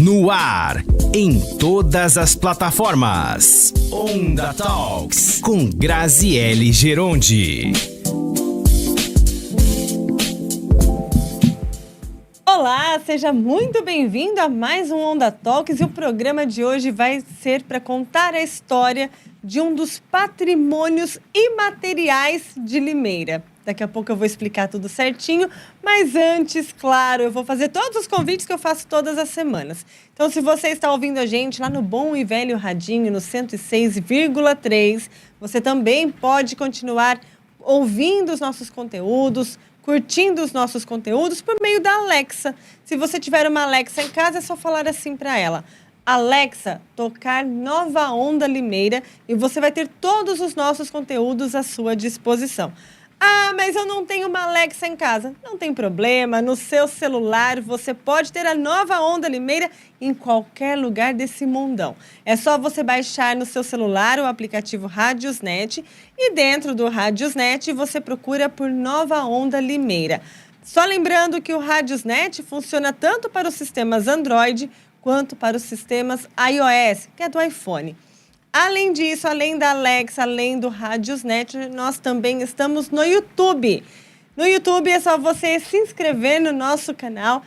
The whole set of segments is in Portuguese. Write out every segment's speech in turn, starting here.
No ar, em todas as plataformas. Onda Talks, com Graziele Gerondi. Olá, seja muito bem-vindo a mais um Onda Talks, e o programa de hoje vai ser para contar a história de um dos patrimônios imateriais de Limeira. Daqui a pouco eu vou explicar tudo certinho, mas antes, claro, eu vou fazer todos os convites que eu faço todas as semanas. Então, se você está ouvindo a gente lá no Bom e Velho Radinho, no 106,3, você também pode continuar ouvindo os nossos conteúdos, curtindo os nossos conteúdos por meio da Alexa. Se você tiver uma Alexa em casa, é só falar assim para ela: Alexa, tocar Nova Onda Limeira, e você vai ter todos os nossos conteúdos à sua disposição. Ah, mas eu não tenho uma Alexa em casa. Não tem problema, no seu celular você pode ter a Nova Onda Limeira em qualquer lugar desse mundão. É só você baixar no seu celular o aplicativo Radiosnet, e dentro do Radiosnet você procura por Nova Onda Limeira. Só lembrando que o Radiosnet funciona tanto para os sistemas Android quanto para os sistemas iOS, que é do iPhone. Além disso, além da Alexa, além do Radiosnet, nós também estamos no YouTube. No YouTube é só você se inscrever no nosso canal,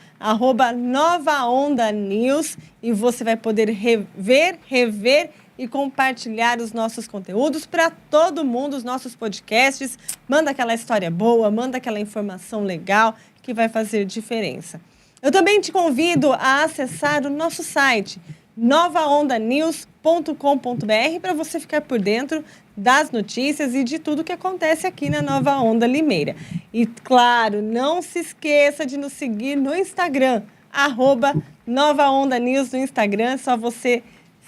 @NovaOndaNews, e você vai poder rever e compartilhar os nossos conteúdos para todo mundo, os nossos podcasts. Manda aquela história boa, manda aquela informação legal que vai fazer diferença. Eu também te convido a acessar o nosso site, novaondanews.com.br, para você ficar por dentro das notícias e de tudo que acontece aqui na Nova Onda Limeira. E, claro, não se esqueça de nos seguir no Instagram, @NovaOndaNews no Instagram. É só você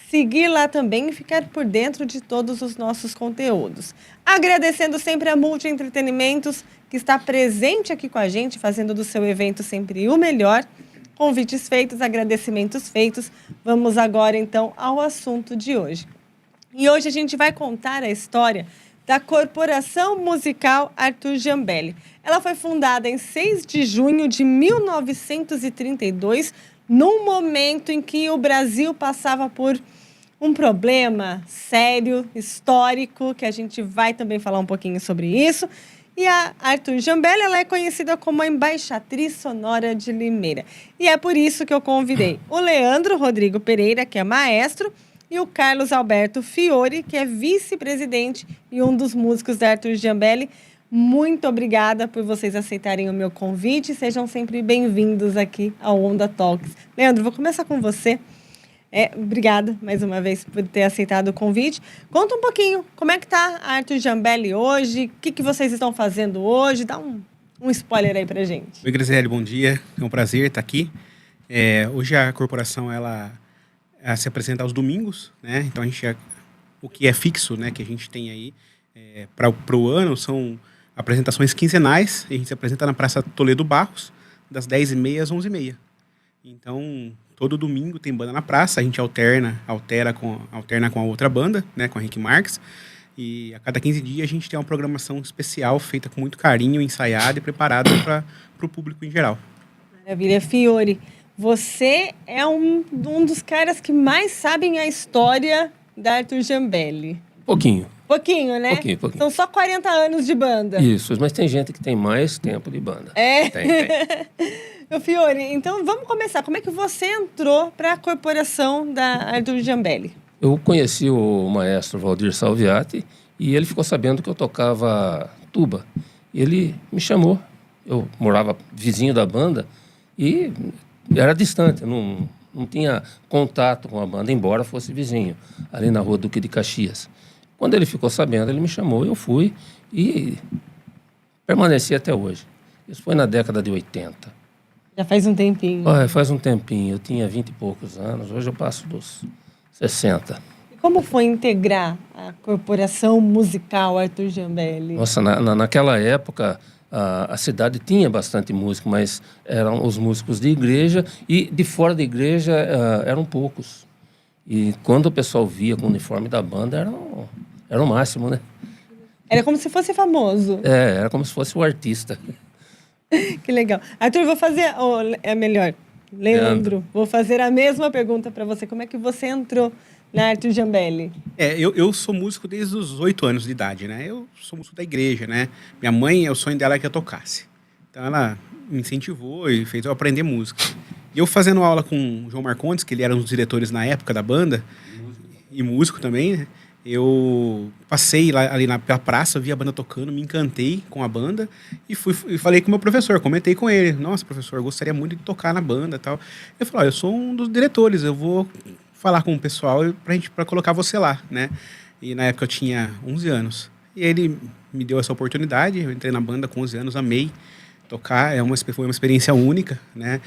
seguir lá também e ficar por dentro de todos os nossos conteúdos. Agradecendo sempre a Multi Entretenimentos, que está presente aqui com a gente, fazendo do seu evento sempre o melhor. Convites feitos, agradecimentos feitos. Vamos agora, então, ao assunto de hoje. E hoje a gente vai contar a história da Corporação Musical Arthur Jambeli. Ela foi fundada em 6 de junho de 1932, num momento em que o Brasil passava por um problema sério, histórico, que a gente vai também falar um pouquinho sobre isso. E a Arthur Jambeli, ela é conhecida como a embaixatriz sonora de Limeira. E é por isso que eu convidei o Leandro Rodrigo Pereira, que é maestro, e o Carlos Alberto Fiore, que é vice-presidente e um dos músicos da Arthur Jambeli. Muito obrigada por vocês aceitarem o meu convite. Sejam sempre bem-vindos aqui ao Onda Talks. Leandro, vou começar com você. Obrigada, mais uma vez, por ter aceitado o convite. Conta um pouquinho, como é que está a Arthur Jambeli hoje? O que vocês estão fazendo hoje? Dá um spoiler aí pra gente. Oi, Graziele, bom dia. É um prazer estar aqui. Hoje a corporação ela se apresenta aos domingos, né? Então o que é fixo, né, que a gente tem aí para o ano são apresentações quinzenais. A gente se apresenta na Praça Toledo Barros, das 10h30 às 11h30. Então, todo domingo tem banda na praça, a gente alterna com a outra banda, né, com a Henrique Marques, e a cada 15 dias a gente tem uma programação especial feita com muito carinho, ensaiada e preparada para o público em geral. Maravilha. Fiore, você é um dos caras que mais sabem a história da Arthur Jambeli. Pouquinho, né? Pouquinho. São só 40 anos de banda. Isso, mas tem gente que tem mais tempo de banda. Tem. Ô, Fiore, então vamos começar. Como é que você entrou para a corporação da Arthur Jambeli? Eu conheci o maestro Valdir Salviati e ele ficou sabendo que eu tocava tuba. E ele me chamou. Eu morava vizinho da banda e era distante, não tinha contato com a banda, embora fosse vizinho, ali na rua Duque de Caxias. Quando ele ficou sabendo, ele me chamou, eu fui e permaneci até hoje. Isso foi na década de 80. Já faz um tempinho. Faz um tempinho. Eu tinha 20 e poucos anos. Hoje eu passo dos 60. E como foi integrar a Corporação Musical Arthur Jambeli? Nossa, naquela época, a cidade tinha bastante músico, mas eram os músicos de igreja e de fora da igreja eram poucos. E quando o pessoal via com o uniforme da banda, era o máximo, né? Era como se fosse famoso. Era como se fosse o artista. Que legal. Arthur, vou fazer... melhor, Leandro, vou fazer a mesma pergunta para você. Como é que você entrou na Arthur Jambeli? Eu sou músico desde os 8 anos de idade, né? Eu sou músico da igreja, né? Minha mãe, o sonho dela é que eu tocasse. Então ela me incentivou e fez eu aprender música. E eu fazendo aula com o João Marcondes, que ele era um dos diretores na época da banda, e músico também, né? Eu passei lá, ali na praça, vi a banda tocando, me encantei com a banda e falei com o meu professor, comentei com ele. Nossa, professor, eu gostaria muito de tocar na banda e tal. Ele falou, eu sou um dos diretores, eu vou falar com o pessoal para colocar você lá, né? E na época eu tinha 11 anos. E ele me deu essa oportunidade, eu entrei na banda com 11 anos, amei tocar, foi uma experiência única, né?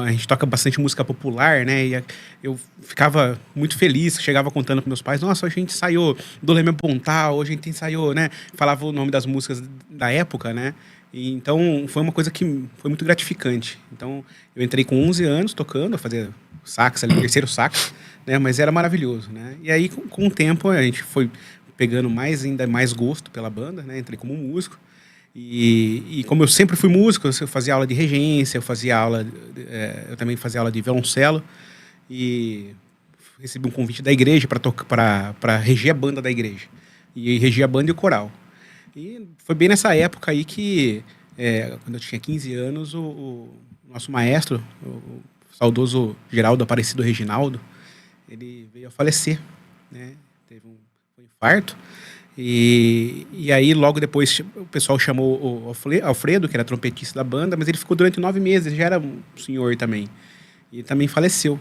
A gente toca bastante música popular, né? E eu ficava muito feliz, chegava contando para meus pais, nossa, hoje a gente ensaiou do Leme Pontal, hoje a gente ensaiou, né? Falava o nome das músicas da época, né? E então foi uma coisa que foi muito gratificante. Então eu entrei com 11 anos tocando, eu fazia sax ali, terceiro sax, né? Mas era maravilhoso, né? E aí com o tempo a gente foi pegando ainda mais gosto pela banda, né? Entrei como músico. E como eu sempre fui músico, eu fazia aula de regência, eu também fazia aula de violoncelo e recebi um convite da igreja para reger a banda da igreja e reger a banda e o coral. E foi bem nessa época aí que, quando eu tinha 15 anos, o nosso maestro, o saudoso Geraldo Aparecido Reginaldo, ele veio a falecer, né? Teve um infarto. E aí, logo depois, o pessoal chamou o Alfredo, que era trompetista da banda, mas ele ficou durante 9 meses, já era um senhor também. E também faleceu.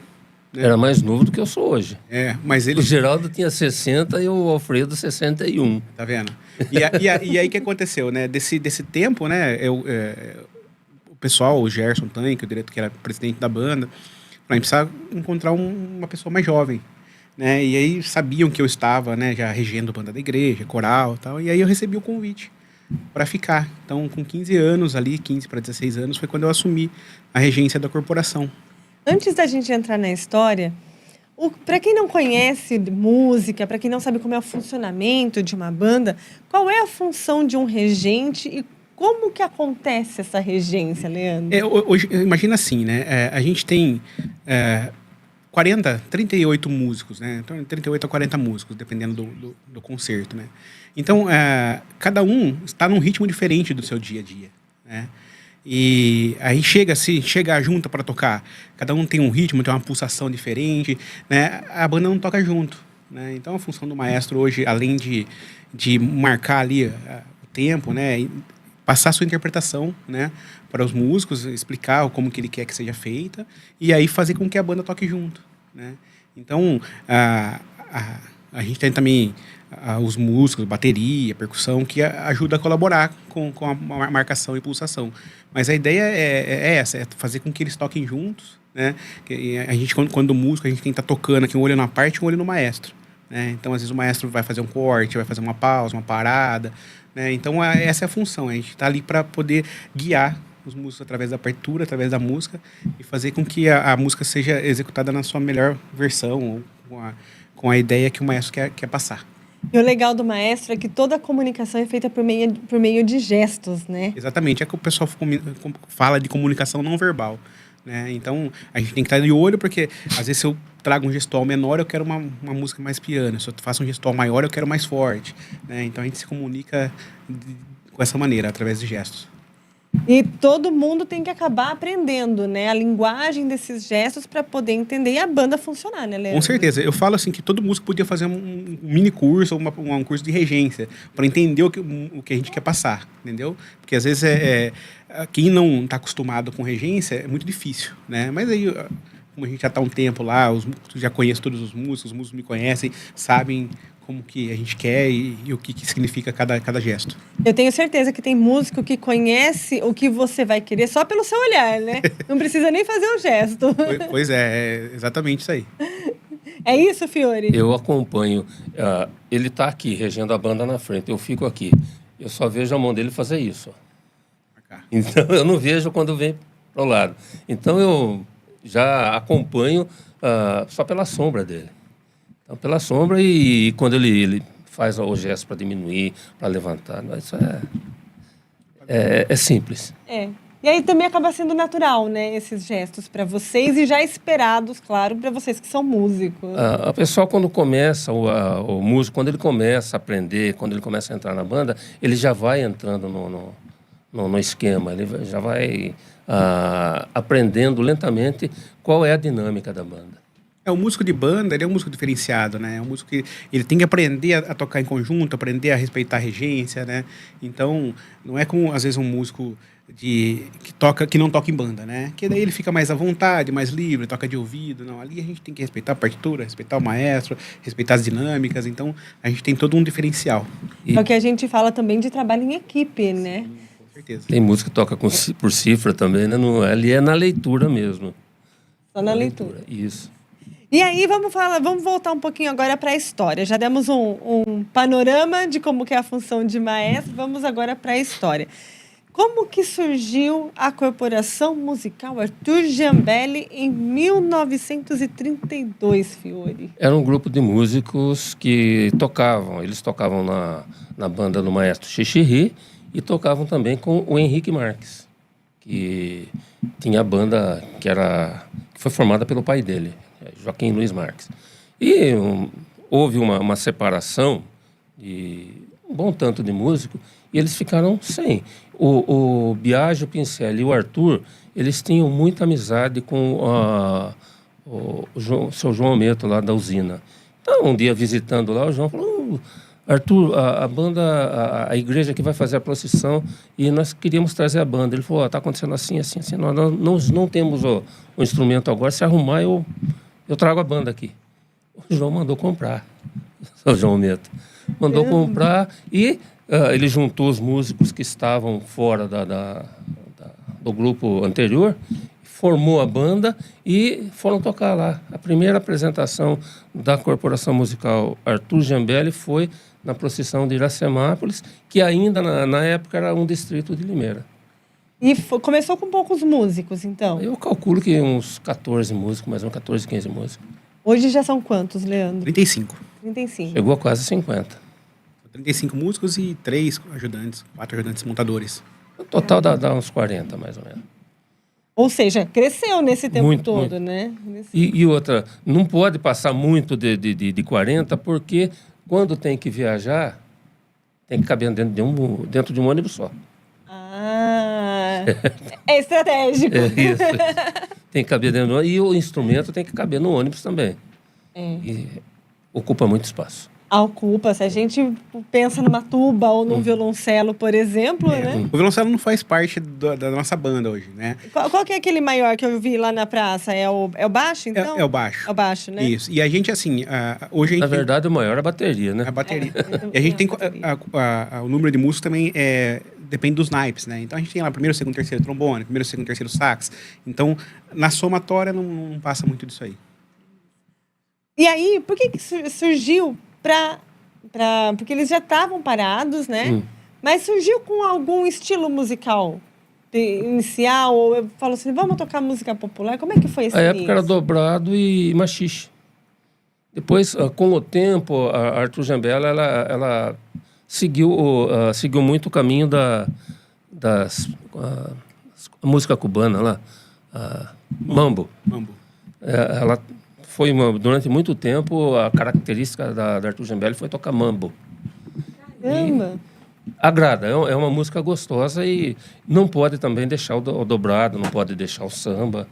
Né? Era mais novo do que eu sou hoje. Mas ele... O Geraldo tinha 60 e o Alfredo 61. Tá vendo? E aí, o que aconteceu, né? Desse tempo, né? O pessoal, o Gerson Tanque, o diretor que era presidente da banda, a gente precisava encontrar uma pessoa mais jovem. Né? E aí sabiam que eu estava, né, já regendo banda da igreja, coral e tal. E aí eu recebi o convite para ficar. Então, com 15 anos ali, 15 para 16 anos, foi quando eu assumi a regência da corporação. Antes da gente entrar na história, para quem não conhece música, para quem não sabe como é o funcionamento de uma banda, qual é a função de um regente e como que acontece essa regência, Leandro? Hoje, imagina assim, né? A gente tem... 38 músicos, né? Então, 38 a 40 músicos, dependendo do concerto, né? Então, cada um está num ritmo diferente do seu dia a dia, né? E aí chega junto para tocar, cada um tem um ritmo, tem uma pulsação diferente, né? A banda não toca junto, né? Então, a função do maestro hoje, além de marcar ali o tempo, né? Passar a sua interpretação, né, para os músicos, explicar como que ele quer que seja feita e aí fazer com que a banda toque junto, né? Então, a gente tem também os músicos, bateria, percussão, que ajuda a colaborar com a marcação e pulsação. Mas a ideia é essa, é fazer com que eles toquem juntos, né? A gente, quando músico, a gente tem que estar tocando aqui um olho na parte e um olho no maestro, né? Então, às vezes, o maestro vai fazer um corte, vai fazer uma pausa, uma parada, né? Então, essa é a função. A gente está ali para poder guiar os músicos através da partitura, através da música, e fazer com que a música seja executada na sua melhor versão, ou com a ideia que o maestro quer passar. E o legal do maestro é que toda a comunicação é feita por meio de gestos, né? Exatamente. É que o pessoal fala de comunicação não verbal, né? Então, a gente tem que estar de olho, porque às vezes se eu trago um gestual menor, eu quero uma música mais piano. Se eu faço um gestual maior, eu quero mais forte, né? Então, a gente se comunica com essa maneira, através de gestos. E todo mundo tem que acabar aprendendo, né? A linguagem desses gestos para poder entender e a banda funcionar, né, Leandro? Com certeza. Eu falo assim que todo músico podia fazer um mini curso ou um curso de regência para entender o que a gente quer passar, entendeu? Porque às vezes quem não está acostumado com regência é muito difícil, né? Mas aí, como a gente já está um tempo lá, já conheço todos os músicos me conhecem, sabem como que a gente quer e o que significa cada gesto. Eu tenho certeza que tem músico que conhece o que você vai querer só pelo seu olhar, né? Não precisa nem fazer o gesto. Pois é exatamente isso aí. É isso, Fiore? Eu acompanho. Ele está aqui, regendo a banda na frente. Eu fico aqui. Eu só vejo a mão dele fazer isso. Então, eu não vejo quando vem para o lado. Então, eu já acompanho só pela sombra dele. Então, pela sombra e quando ele faz o gesto para diminuir, para levantar. Isso é simples. E aí também acaba sendo natural, né, esses gestos para vocês e já esperados, claro, para vocês que são músicos. A pessoa, quando começa, o músico, quando ele começa a aprender, quando ele começa a entrar na banda, ele já vai entrando no esquema, ele já vai aprendendo lentamente qual é a dinâmica da banda. O músico de banda, ele é um músico diferenciado, né? É um músico que ele tem que aprender a tocar em conjunto, aprender a respeitar a regência, né? Então, não é como, às vezes, um músico que não toca em banda, né? Que daí ele fica mais à vontade, mais livre, toca de ouvido. Não, ali a gente tem que respeitar a partitura, respeitar o maestro, respeitar as dinâmicas. Então, a gente tem todo um diferencial. É o que a gente fala também de trabalho em equipe, né? Sim, com certeza. Tem música que toca por cifra também, né? Ali é na leitura mesmo. Só na leitura. Isso. E aí, vamos voltar um pouquinho agora para a história. Já demos um panorama de como que é a função de maestro, vamos agora para a história. Como que surgiu a Corporação Musical Arthur Giambelli em 1932, Fiore? Era um grupo de músicos que tocavam. Eles tocavam na banda do maestro Xixirri e tocavam também com o Henrique Marques, que tinha a banda que foi formada pelo pai dele, Joaquim Luiz Marques. E houve uma separação de um bom tanto de músico e eles ficaram sem. O Biagio Pincelli e o Arthur, eles tinham muita amizade com o seu João Meto lá da usina. Então, um dia visitando lá, o João falou: Arthur, a banda, a igreja que vai fazer a procissão e nós queríamos trazer a banda. Ele falou: está acontecendo assim, assim, assim. Nós não temos o instrumento agora, se arrumar eu trago a banda aqui. O João mandou comprar, o João Meto. Mandou comprar e ele juntou os músicos que estavam fora do grupo anterior, formou a banda e foram tocar lá. A primeira apresentação da Corporação Musical Arthur Giambelli foi na procissão de Iracemápolis, que ainda na época era um distrito de Limeira. E começou com poucos músicos, então? Eu calculo que uns 14 músicos, mais uns 14, 15 músicos. Hoje já são quantos, Leandro? 35. 35. Chegou a quase 50. 35 músicos e 4 ajudantes montadores. O total dá uns 40, mais ou menos. Ou seja, cresceu nesse tempo Muito, todo, muito. né? E outra, não pode passar muito de 40, porque quando tem que viajar, tem que caber dentro de um ônibus só. Ah, é estratégico. É isso. Tem que caber dentro do ônibus. E o instrumento tem que caber no ônibus também. E ocupa muito espaço. Ocupa. Se a gente pensa numa tuba ou num violoncelo, por exemplo, né? O violoncelo não faz parte da nossa banda hoje, né? Qual que é aquele maior que eu vi lá na praça? É o baixo, então? É o baixo. É o baixo, né? Isso. E a gente, assim, hoje a gente Na verdade, o maior é a bateria, né? a bateria. E a gente tem o número de músicos também depende dos naipes, né? Então a gente tem lá primeiro, segundo, terceiro trombone, primeiro, segundo, terceiro sax. Então, na somatória não passa muito disso aí. E aí, por que surgiu porque eles já estavam parados, né? Mas surgiu com algum estilo musical inicial? Ou eu falo assim, vamos tocar música popular? Como é que foi esse A início? época era dobrado e machixe. Depois, com o tempo, a Arthur Giambelli, ela seguiu muito o caminho da música cubana lá, mambo. Mambo. Ela foi, durante muito tempo, a característica da Arthur Giambelli foi tocar mambo. Caramba! Agrada, é uma música gostosa e não pode também deixar o dobrado, não pode deixar o samba,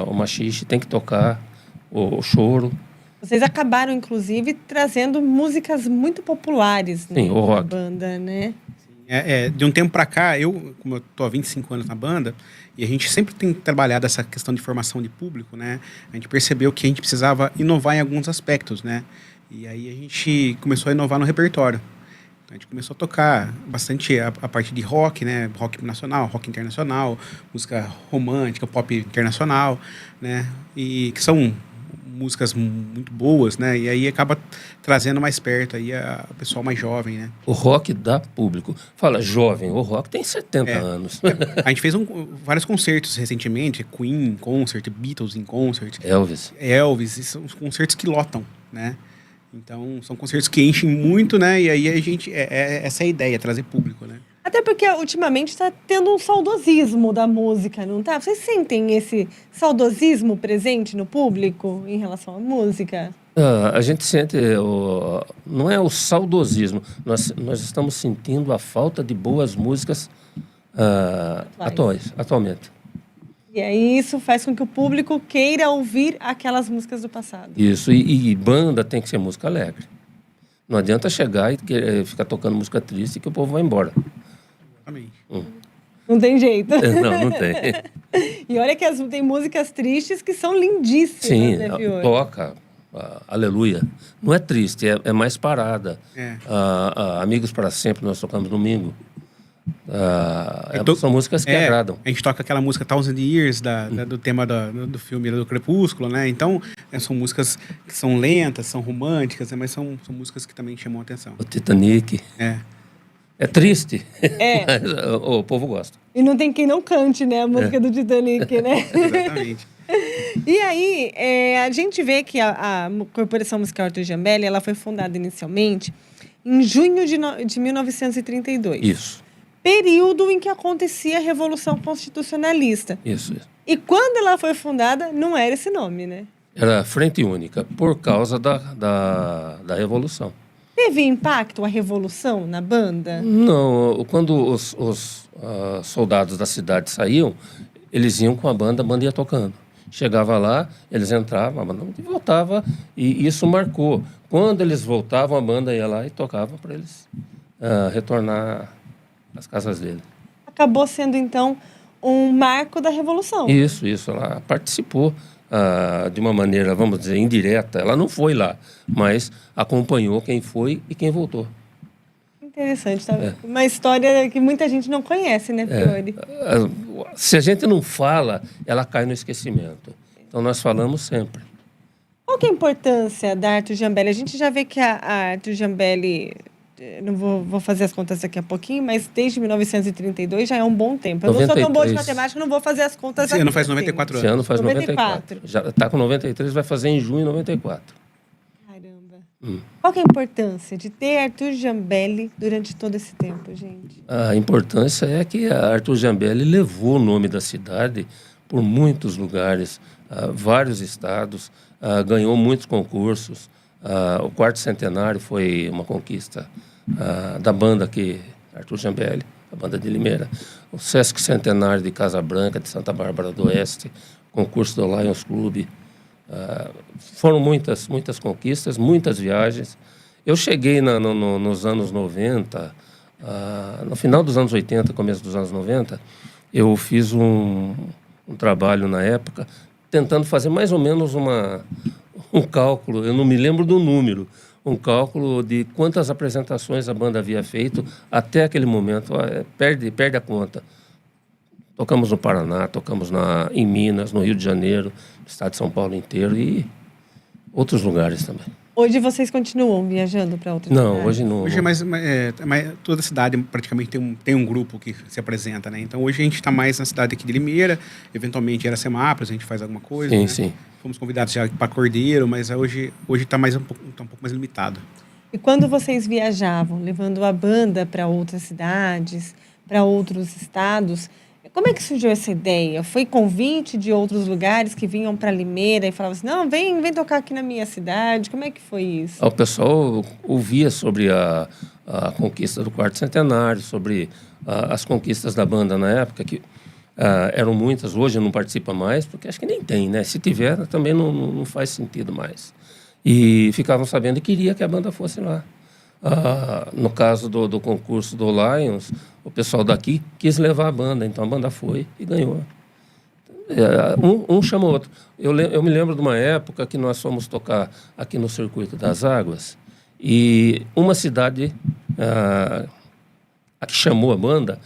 o machixe, tem que tocar o choro. Vocês acabaram, inclusive, trazendo músicas muito populares, né, Sim, o rock. na banda, né? De um tempo para cá, como eu tô há 25 anos na banda, e a gente sempre tem trabalhado essa questão de formação de público, né? A gente percebeu que a gente precisava inovar em alguns aspectos, né? E aí a gente começou a inovar no repertório. Então a gente começou a tocar bastante a parte de rock, né? Rock nacional, rock internacional, música romântica, pop internacional, né? E que são músicas muito boas, né? E aí acaba trazendo mais perto aí a pessoal mais jovem, né? O rock dá público. Fala jovem, o rock tem 70 anos. A gente fez vários concertos recentemente, Queen em concert, Beatles em concert. Elvis, e são concertos que lotam, né? Então, são concertos que enchem muito, né? E aí a gente... essa é a ideia, trazer público, né? Até porque ultimamente está tendo um saudosismo da música, não tá? Vocês sentem esse saudosismo presente no público em relação à música? A gente sente, não é o saudosismo, nós estamos sentindo a falta de boas músicas atualmente. E aí isso faz com que o público queira ouvir aquelas músicas do passado. Isso, e banda tem que ser música alegre. Não adianta chegar e ficar tocando música triste que o povo vai embora. Exatamente. Não tem jeito. Não tem. E olha que tem músicas tristes que são lindíssimas, Sim, né, Fiore? toca, aleluia. Não é triste, é mais parada. Amigos para Sempre, nós tocamos domingo. São músicas que agradam. A gente toca aquela música Thousand Years do tema do filme do Crepúsculo, né? Então, são músicas que são lentas, são românticas, mas são músicas que também chamam a atenção. O Titanic. É triste, mas o povo gosta. E não tem quem não cante, né? A música do Titanic, né? Exatamente. E aí, a gente vê que a Corporação Musical Arthur Jambeli, ela foi fundada inicialmente em junho de 1932. Isso. Período em que acontecia a Revolução Constitucionalista. Isso. E quando ela foi fundada, não era esse nome, né? Era Frente Única, por causa da Revolução. Teve impacto a Revolução na banda? Não, quando os soldados da cidade saíam, eles iam com a banda ia tocando. Chegava lá, eles entravam, a banda voltava, e isso marcou. Quando eles voltavam, a banda ia lá e tocava para eles retornar às casas deles. Acabou sendo, então, um marco da Revolução. Isso, ela participou de uma maneira, vamos dizer, indireta. Ela não foi lá, mas acompanhou quem foi e quem voltou. Interessante, tá? Uma história que muita gente não conhece, né, Fiore? Se a gente não fala, ela cai no esquecimento. Então, nós falamos sempre. Qual que é a importância da Arthur Jambeli? A gente já vê que a Arthur Jambeli, não vou fazer as contas daqui a pouquinho, mas desde 1932 já é um bom tempo. Eu 93. Não sou tão boa de matemática, não vou fazer as contas aqui. Esse ano faz 94 anos. Esse ano faz 94. Já está com 93, vai fazer em junho 94. Caramba. Qual que é a importância de ter Arthur Jambeli durante todo esse tempo, gente? A importância é que a Arthur Jambeli levou o nome da cidade por muitos lugares, vários estados, ganhou muitos concursos. O quarto centenário foi uma conquista da banda aqui, Arthur Jambeli, a banda de Limeira. O Sesc Centenário de Casa Branca, de Santa Bárbara do Oeste, concurso do Lions Club. Foram muitas conquistas, muitas viagens. Eu cheguei nos anos 90, no final dos anos 80, começo dos anos 90, eu fiz um trabalho na época, tentando fazer mais ou menos um cálculo, eu não me lembro do número, um cálculo de quantas apresentações a banda havia feito até aquele momento. Perde a conta. Tocamos no Paraná, tocamos em Minas, no Rio de Janeiro, no estado de São Paulo inteiro e outros lugares também. Hoje vocês continuam viajando para outros lugares? Não, hoje não. Hoje toda cidade praticamente tem um grupo que se apresenta, né? Então hoje a gente está mais na cidade aqui de Limeira, eventualmente era Semápolis, a gente faz alguma coisa. Sim, né? sim. Fomos convidados já para Cordeiro, mas hoje está um pouco mais limitado. E quando vocês viajavam, levando a banda para outras cidades, para outros estados, como é que surgiu essa ideia? Foi convite de outros lugares que vinham para Limeira e falavam assim, não, vem tocar aqui na minha cidade. Como é que foi isso? O pessoal ouvia sobre a conquista do quarto centenário, sobre as conquistas da banda na época, que eram muitas. Hoje não participa mais, porque acho que nem tem, né? Se tiver, também não faz sentido mais. E ficavam sabendo e queria que a banda fosse lá. No caso do concurso do Lions, o pessoal daqui quis levar a banda, então a banda foi e ganhou. Um chamou o outro. Eu me lembro de uma época que nós fomos tocar aqui no Circuito das Águas e uma cidade a que chamou a banda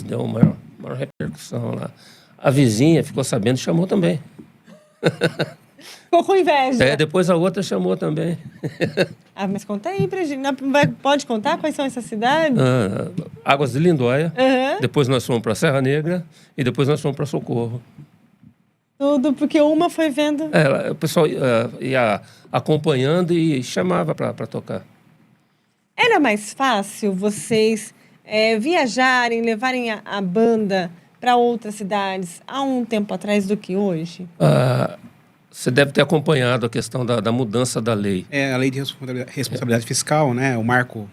deu uma maior repercussão lá. A vizinha ficou sabendo e chamou também. Ficou com inveja. Depois a outra chamou também. Mas conta aí pra gente. Pode contar quais são essas cidades? Águas de Lindóia. Depois nós fomos para Serra Negra e depois nós fomos para Socorro. Tudo porque uma foi vendo... O pessoal ia acompanhando e chamava para tocar. Era mais fácil vocês viajarem, levarem a banda para outras cidades há um tempo atrás do que hoje? Você deve ter acompanhado a questão da mudança da lei. A lei de responsabilidade fiscal, né, o marco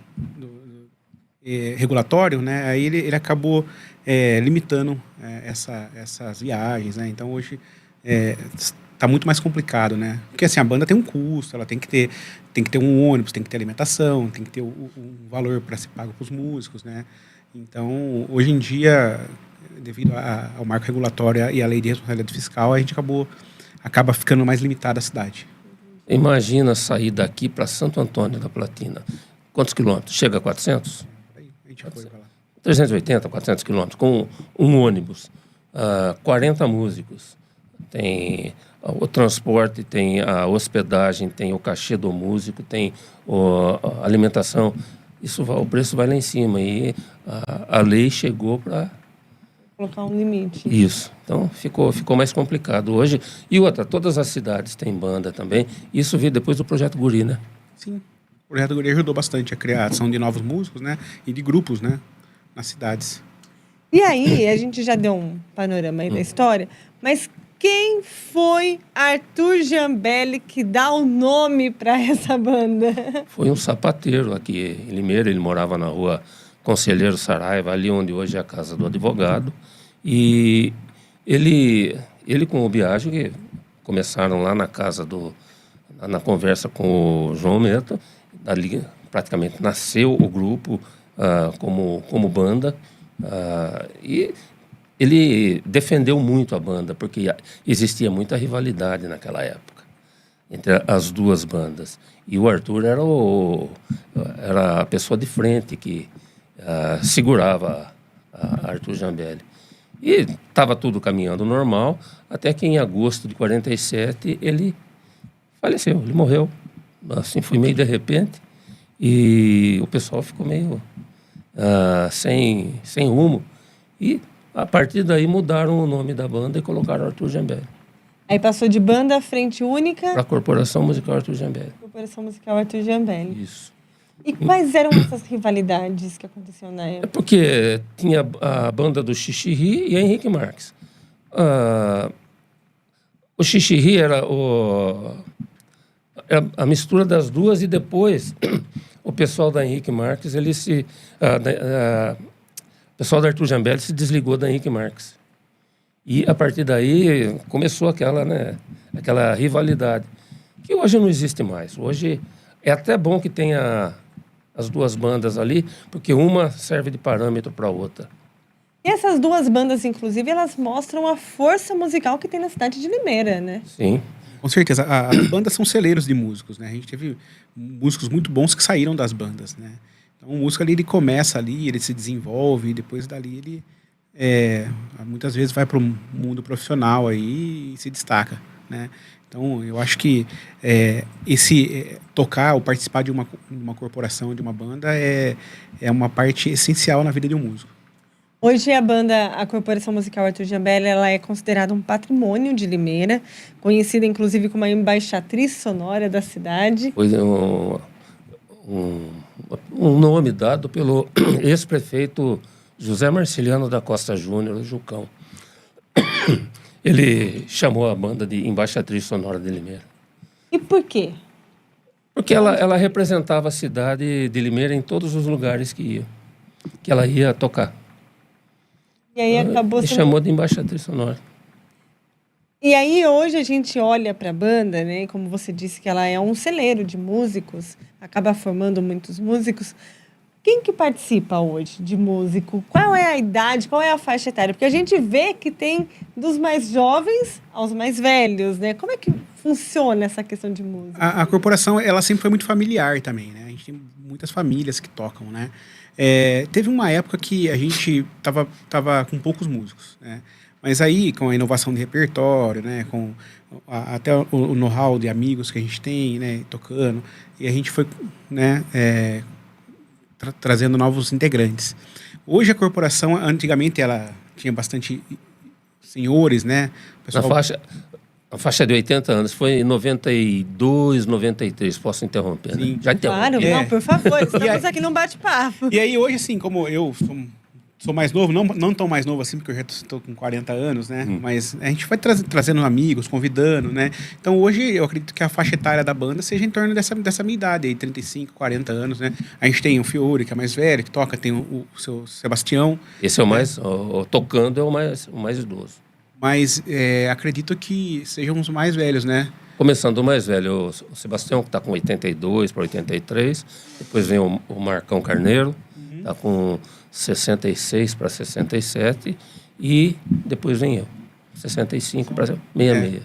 regulatório, né, aí ele acabou limitando essas viagens, né, então hoje está muito mais complicado, né, porque assim, a banda tem um custo, ela tem que ter um ônibus, tem que ter alimentação, tem que ter um valor para ser pago para os músicos, né, então hoje em dia, devido ao marco regulatório e à lei de responsabilidade fiscal, a gente acaba ficando mais limitada a cidade. Imagina sair daqui para Santo Antônio da Platina. Quantos quilômetros? Chega a 400? A gente foi para lá. 380, 400 quilômetros, com um ônibus, 40 músicos. Tem o transporte, tem a hospedagem, tem o cachê do músico, tem a alimentação. O preço vai lá em cima. E a lei chegou para colocar um limite. Isso. Então, ficou mais complicado hoje. E outra, todas as cidades têm banda também. Isso veio depois do Projeto Guri, né? Sim. O Projeto Guri ajudou bastante a criação de novos músicos, né? E de grupos, né? Nas cidades. E aí, a gente já deu um panorama aí da história, mas quem foi Arthur Jambeli que dá o nome para essa banda? Foi um sapateiro aqui em Limeira. Ele morava na rua Conselheiro Saraiva, ali onde hoje é a casa do advogado. E ele com o Biagio, que começaram lá na casa na conversa com o João Meta, ali praticamente nasceu o grupo como banda, e ele defendeu muito a banda, porque existia muita rivalidade naquela época entre as duas bandas. E o Arthur era a pessoa de frente que segurava a Arthur Jambeli. E estava tudo caminhando normal, até que em agosto de 47 ele faleceu, ele morreu. Assim, foi meio de repente, e o pessoal ficou meio sem rumo. E a partir daí mudaram o nome da banda e colocaram Arthur Jambeli. Aí passou de banda Frente Única para a Corporação Musical Arthur Jambeli. Corporação Musical Arthur Jambeli. Isso. E quais eram essas rivalidades que aconteciam na época? É porque tinha a banda do Xixirri e a Henrique Marques. O Xixirri era a mistura das duas, e depois o pessoal da Henrique Marques, o pessoal da Arthur Jambeli se desligou da Henrique Marques. E a partir daí começou aquela rivalidade, que hoje não existe mais. Hoje é até bom que tenha as duas bandas ali, porque uma serve de parâmetro para a outra. E essas duas bandas, inclusive, elas mostram a força musical que tem na cidade de Limeira, né? Sim. Com certeza. As bandas são celeiros de músicos, né? A gente teve músicos muito bons que saíram das bandas, né? Então, o músico ali, ele começa ali, ele se desenvolve, e depois dali ele muitas vezes vai para o mundo profissional aí e se destaca, né? Então, eu acho que tocar ou participar de uma corporação, de uma banda, é uma parte essencial na vida de um músico. Hoje a Corporação Musical Arthur Jambeli, ela é considerada um patrimônio de Limeira, conhecida inclusive como a embaixatriz sonora da cidade. Foi um nome dado pelo ex-prefeito José Marciliano da Costa Júnior, o Jucão. Ele chamou a banda de embaixatriz sonora de Limeira. E por quê? Porque ela representava a cidade de Limeira em todos os lugares que ela ia tocar. E aí acabou sendo... chamou de embaixatriz sonora. E aí hoje a gente olha para a banda, né? Como você disse, que ela é um celeiro de músicos, acaba formando muitos músicos. Quem que participa hoje de músico? Qual é a idade? Qual é a faixa etária? Porque a gente vê que tem dos mais jovens aos mais velhos, né? Como é que funciona essa questão de música? A corporação, ela sempre foi muito familiar também, né? A gente tem muitas famílias que tocam, né? Teve uma época que a gente tava com poucos músicos, né? Mas aí, com a inovação de repertório, né? Com até o know-how de amigos que a gente tem, né? Tocando, e a gente foi, né? Trazendo novos integrantes. Hoje a corporação, antigamente, ela tinha bastante senhores, né? Na faixa, A faixa de 80 anos foi em 92, 93, posso interromper, né? Sim. Já interrompi. Claro, É. não, por favor. Estamos aí- aqui num bate-papo. E aí hoje, assim, como eu sou mais novo, não tão mais novo assim, porque eu já estou com 40 anos, né? Mas a gente vai trazendo amigos, convidando, né? Então hoje eu acredito que a faixa etária da banda seja em torno dessa minha idade aí, 35, 40 anos, né? A gente tem o Fiore, que é mais velho, que toca, tem o seu Sebastião, Esse é o mais, tocando é o mais idoso. mas acredito que sejam os mais velhos, né? Começando o mais velho, o Sebastião, que está com 82 para 83. Depois vem o Marcão Carneiro, está com 66 para 67. E depois vem eu, 65 para 66.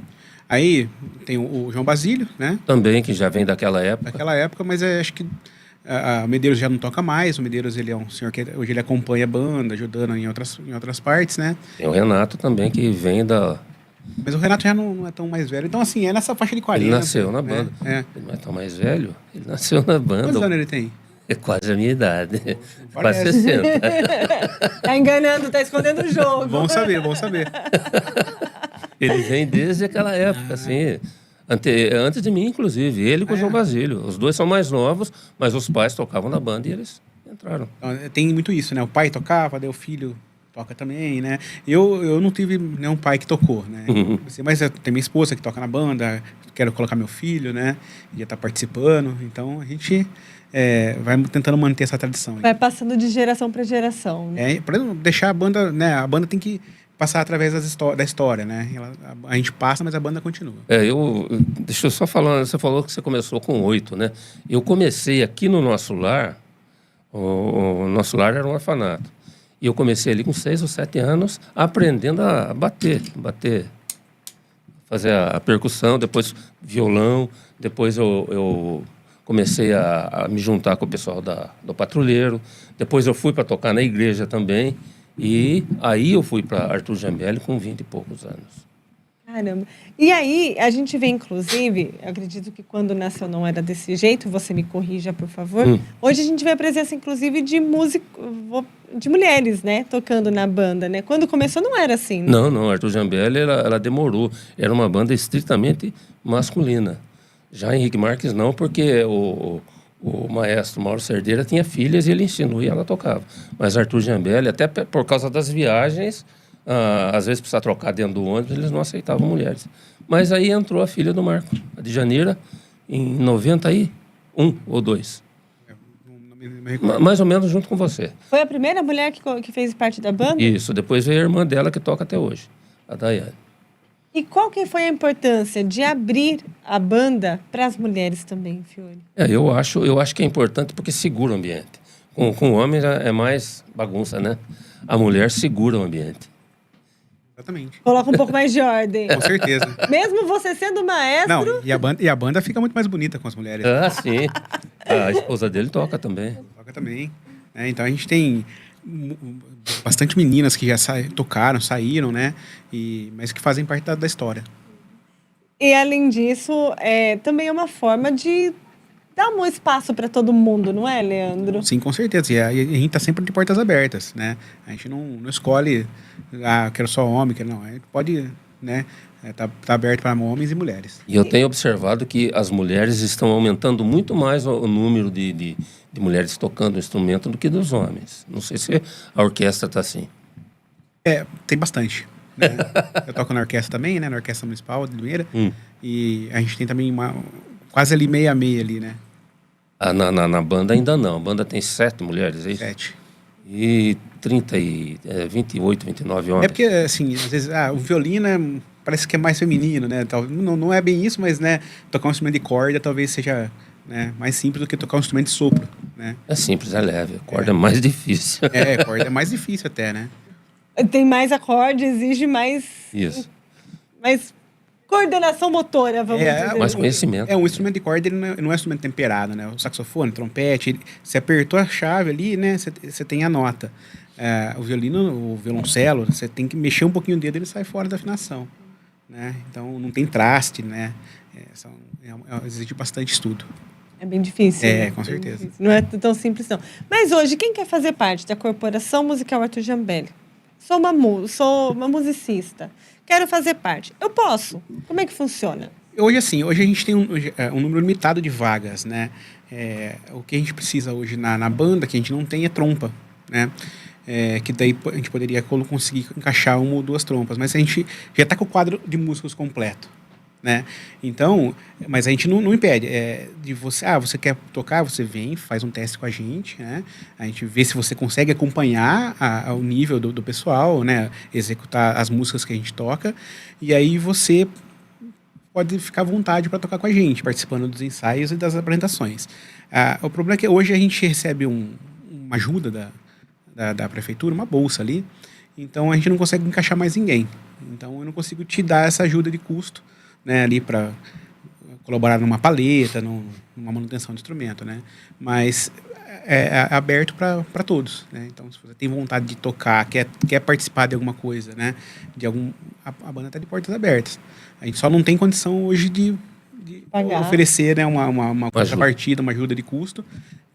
Aí tem o João Basílio, né? Também, que já vem daquela época. Daquela época, mas acho que o Medeiros já não toca mais. O Medeiros, ele é um senhor que hoje ele acompanha a banda, ajudando em outras partes, né? Tem o Renato também, que vem da... Mas o Renato já não é tão mais velho. Então, assim, é nessa faixa de 40. Ele nasceu na né? banda. É. Ele não é tão mais velho, ele nasceu na banda. Quantos anos ele tem? É quase a minha idade. Quase Parece. 60. Tá enganando, tá escondendo o jogo. Bom saber, bom saber. Ele vem desde aquela época, assim. Antes de mim, inclusive. Ele com o João Basílio. Os dois são mais novos, mas os pais tocavam na banda e eles entraram. Então, tem muito isso, né? O pai tocava, daí o filho toca também, né? Eu não tive nenhum pai que tocou, né? Mas eu tenho minha esposa que toca na banda, quero colocar meu filho, né? Já tá participando. Então, a gente vai tentando manter essa tradição. Vai passando de geração para geração. Né? Para deixar a banda, né? A banda tem que passar através da história, né? A gente passa, mas a banda continua. Deixa eu só falar, você falou que você começou com 8, né? Eu comecei aqui no nosso lar, o nosso lar era um orfanato. E eu comecei ali com 6 ou 7 anos, aprendendo a bater, fazer a percussão, depois violão, depois eu comecei a me juntar com o pessoal do patrulheiro, depois eu fui para tocar na igreja também, e aí eu fui para Arthur Jambelli com 20 e poucos anos. Caramba. E aí, a gente vê, inclusive, eu acredito que quando nasceu não era desse jeito, você me corrija, por favor. Hoje a gente vê a presença, inclusive, de mulheres, né, tocando na banda, né? Quando começou não era assim, né? Não, Arthur Jambelli, ela demorou. Era uma banda estritamente masculina. Já Henrique Marques não, porque o maestro Mauro Cerdeira tinha filhas e ele ensinou e ela tocava. Mas Arthur Jambelli, até por causa das viagens, às vezes precisava trocar dentro do ônibus, eles não aceitavam mulheres. Mas aí entrou a filha do Marco, a Djanira, em 91 ou 2. Mais ou menos junto com você. Foi a primeira mulher que fez parte da banda? Isso, depois veio a irmã dela que toca até hoje, a Daiane. E qual que foi a importância de abrir a banda para as mulheres também, Fiore? Eu acho que é importante porque segura o ambiente. Com o homem já é mais bagunça, né? A mulher segura o ambiente. Exatamente. Coloca um pouco mais de ordem. Com certeza. Mesmo você sendo maestro... Não, e a banda fica muito mais bonita com as mulheres. Ah, sim. A esposa dele toca também. Toca também. Né? Então a gente tem bastante meninas que já tocaram, saíram, né? Mas que fazem parte da história. E além disso, também é uma forma de dar um espaço para todo mundo, não é, Leandro? Sim, com certeza. E a gente tá sempre de portas abertas, né? A gente não escolhe, quero só homem, não. A gente pode, né? Tá aberto para homens e mulheres. E eu tenho observado que as mulheres estão aumentando muito mais o número de mulheres tocando o instrumento do que dos homens. Não sei se a orquestra está assim. Tem bastante. Né? Eu toco na orquestra também, né? Na Orquestra Municipal de Limeira. E a gente tem também quase ali meia ali, né? Na banda ainda não. A banda tem 7 mulheres, é isso? 7. E 28, 29 homens. É porque, assim, às vezes, o violino parece que é mais feminino, né? Não é bem isso, mas, né, tocar um instrumento de corda talvez seja, né, mais simples do que tocar um instrumento de sopro, né? É simples, é leve. A corda é mais difícil. Corda é mais difícil até, né? Tem mais acorde, exige mais... Isso. Mais coordenação motora, vamos dizer. Mais conhecimento. Um instrumento de corda, ele não é um instrumento temperado, né? O saxofone, o trompete, você apertou a chave ali, né? Você tem a nota. O violino, o violoncelo, você tem que mexer um pouquinho o dedo e ele sai fora da afinação, né? Então, não tem traste, né? Exige bastante estudo. É bem difícil. Né? Com certeza. Difícil. Não é tão simples, não. Mas hoje, quem quer fazer parte da Corporação Musical Arthur Jambelli? sou uma musicista, quero fazer parte. Eu posso? Como é que funciona? Hoje, assim, hoje a gente tem um número limitado de vagas, né? O que a gente precisa hoje na banda, que a gente não tem, é trompa, né? Que daí a gente poderia conseguir encaixar uma ou duas trompas, mas a gente já está com o quadro de músicos completo, né? Então, mas a gente não impede de você, você quer tocar, você vem, faz um teste com a gente, né? A gente vê se você consegue acompanhar o nível do pessoal, né? Executar as músicas que a gente toca, e aí você pode ficar à vontade para tocar com a gente, participando dos ensaios e das apresentações. O problema é que hoje a gente recebe uma ajuda da prefeitura, uma bolsa ali, então a gente não consegue encaixar mais ninguém. Então eu não consigo te dar essa ajuda de custo, né, ali para colaborar numa paleta, numa manutenção de instrumento, né? Mas é aberto para todos, né? Então, se você tem vontade de tocar, quer participar de alguma coisa, né? A banda está de portas abertas. A gente só não tem condição hoje de oferecer, né, uma contrapartida, uma ajuda de custo,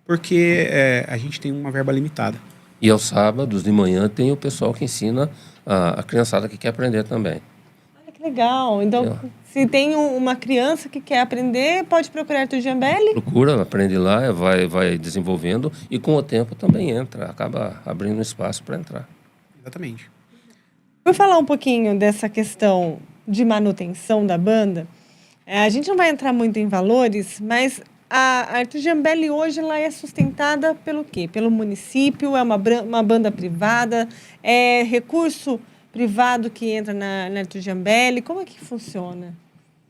porque a gente tem uma verba limitada. E aos sábados de manhã tem o pessoal que ensina a criançada que quer aprender também. Olha que legal. Então, se tem uma criança que quer aprender, pode procurar Arthur Giambelli? Procura, aprende lá, vai desenvolvendo e com o tempo também entra, acaba abrindo um espaço para entrar. Exatamente. Por falar um pouquinho dessa questão de manutenção da banda, a gente não vai entrar muito em valores, mas a Arthur Giambelli hoje ela é sustentada pelo quê? Pelo município, é uma banda privada, é recurso privado que entra na Arthur Giambelli, como é que funciona?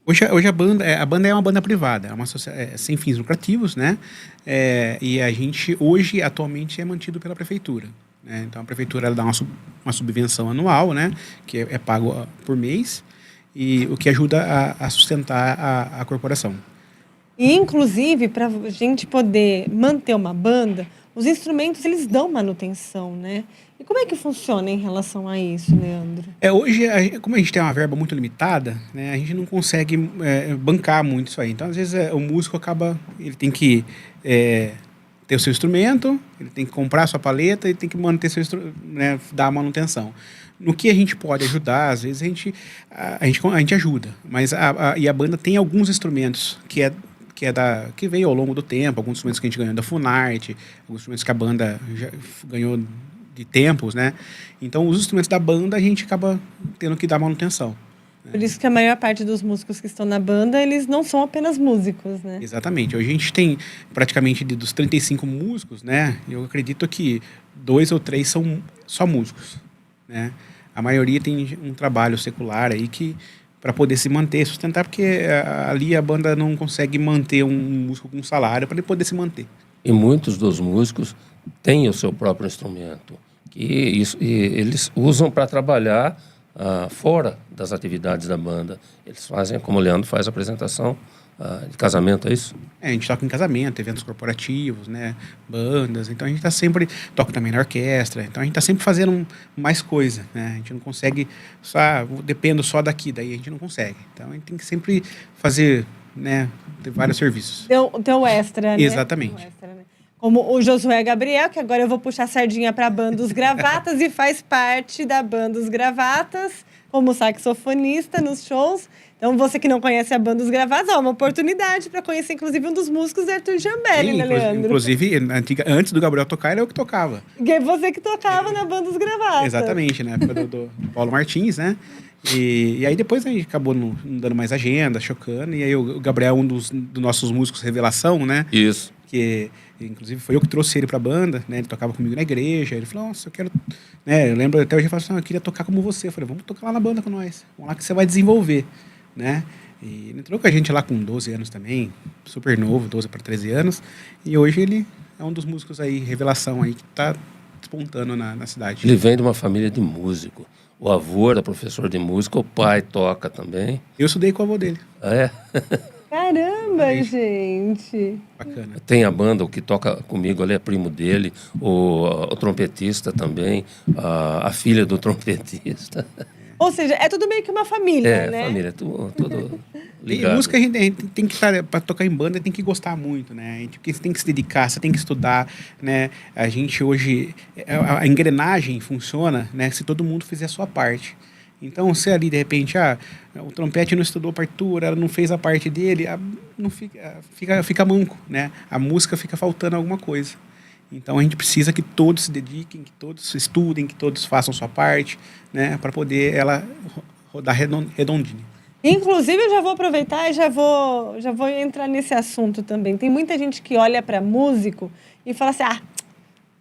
Hoje a banda é uma banda privada, é uma sem fins lucrativos, né? E a gente hoje atualmente é mantido pela prefeitura, né? Então a prefeitura ela dá uma subvenção anual, né? Que é pago por mês, e o que ajuda a sustentar a corporação. E, inclusive, para a gente poder manter uma banda, os instrumentos, eles dão manutenção, né? E como é que funciona em relação a isso, Leandro? Hoje, como a gente tem uma verba muito limitada, né, a gente não consegue bancar muito isso aí. Então, às vezes, o músico ele tem que ter o seu instrumento, ele tem que comprar a sua paleta, ele tem que manter seu instrumento, né, dar a manutenção. No que a gente pode ajudar, às vezes a gente ajuda. Mas e a banda tem alguns instrumentos que veio ao longo do tempo, alguns instrumentos que a gente ganhou da Funarte, alguns instrumentos que a banda já ganhou de tempos, né? Então, os instrumentos da banda a gente acaba tendo que dar manutenção. Por isso que a maior parte dos músicos que estão na banda, eles não são apenas músicos, né? Exatamente. Hoje a gente tem praticamente dos 35 músicos, né? Eu acredito que 2 ou 3 são só músicos, né? A maioria tem um trabalho secular aí para poder se manter, sustentar, porque ali a banda não consegue manter um músico com salário para ele poder se manter. E muitos dos músicos têm o seu próprio instrumento, e eles usam para trabalhar fora das atividades da banda. Eles fazem, como o Leandro faz, a apresentação de casamento, é isso? A gente toca em casamento, eventos corporativos, né, bandas, então a gente está sempre, toca também na orquestra, então a gente está sempre fazendo mais coisa, né, a gente não consegue, dependo só daqui, daí a gente não consegue, então a gente tem que sempre fazer, né, ter vários serviços. Tem o extra, né? Exatamente. O extra, né? Como o Josué Gabriel, que agora eu vou puxar a sardinha para a Banda Os Gravatas e faz parte da Banda Os Gravatas como saxofonista nos shows. Então, você que não conhece a Banda Os Gravatas, uma oportunidade para conhecer, inclusive, um dos músicos de Arthur Giambelli, né, Leandro? Inclusive, antes do Gabriel tocar, era eu que tocava. E você que tocava na Banda Os Gravatas. Exatamente, na época do Paulo Martins, né? E aí depois a gente acabou não dando mais agenda, chocando, e aí o Gabriel é um dos nossos músicos revelação, né? Isso. Que, inclusive, foi eu que trouxe ele pra banda, né? Ele tocava comigo na igreja, ele falou, nossa, eu quero... Né? Eu lembro até hoje, ele falou assim, eu queria tocar como você. Eu falei, vamos tocar lá na banda com nós, vamos lá que você vai desenvolver, né? E ele entrou com a gente lá com 12 anos também, super novo, 12 para 13 anos, e hoje ele é um dos músicos aí, revelação aí, que tá despontando na cidade. Ele vem de uma família de músico. O avô era professor de música, o pai toca também. Eu estudei com o avô dele. É? Caramba, gente! Bacana. Tem a banda, o que toca comigo ali é primo dele, o trompetista também, a filha do trompetista. Ou seja, é tudo meio que uma família, né? Família, tudo E ligado. música a gente tem que estar, para tocar em banda, tem que gostar muito, né? Você tem que se dedicar, você tem que estudar, né? A gente hoje, a engrenagem funciona, né? Se todo mundo fizer a sua parte. Então, se ali, de repente, o trompete não estudou partitura, não fez a parte dele, não fica manco, né? A música fica faltando alguma coisa. Então, a gente precisa que todos se dediquem, que todos estudem, que todos façam sua parte, né? Para poder ela rodar redondinho. Inclusive, eu já vou aproveitar e já vou entrar nesse assunto também. Tem muita gente que olha para músico e fala assim,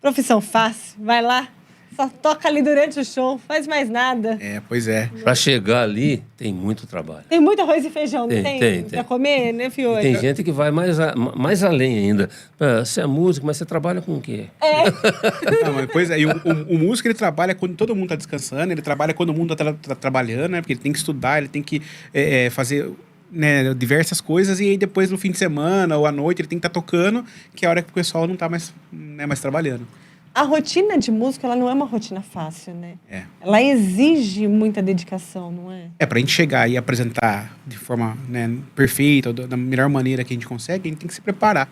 profissão fácil, vai lá, só toca ali durante o show, faz mais nada. Pois é. Para chegar ali, tem muito trabalho. Tem muito arroz e feijão, não tem? Tem. Para comer, né, Fiore? Tem gente que vai mais além ainda. Você é músico, mas você trabalha com o quê? Não, mas, pois é, e o músico, ele trabalha quando todo mundo está descansando, ele trabalha quando o mundo está trabalhando, né? Porque ele tem que estudar, ele tem que fazer, né, diversas coisas, e aí depois no fim de semana ou à noite ele tem que estar tocando, que é a hora que o pessoal não está mais trabalhando. A rotina de música, ela não é uma rotina fácil, né? Ela exige muita dedicação, não é? Pra gente chegar e apresentar de forma, né, perfeita, da melhor maneira que a gente consegue, a gente tem que se preparar,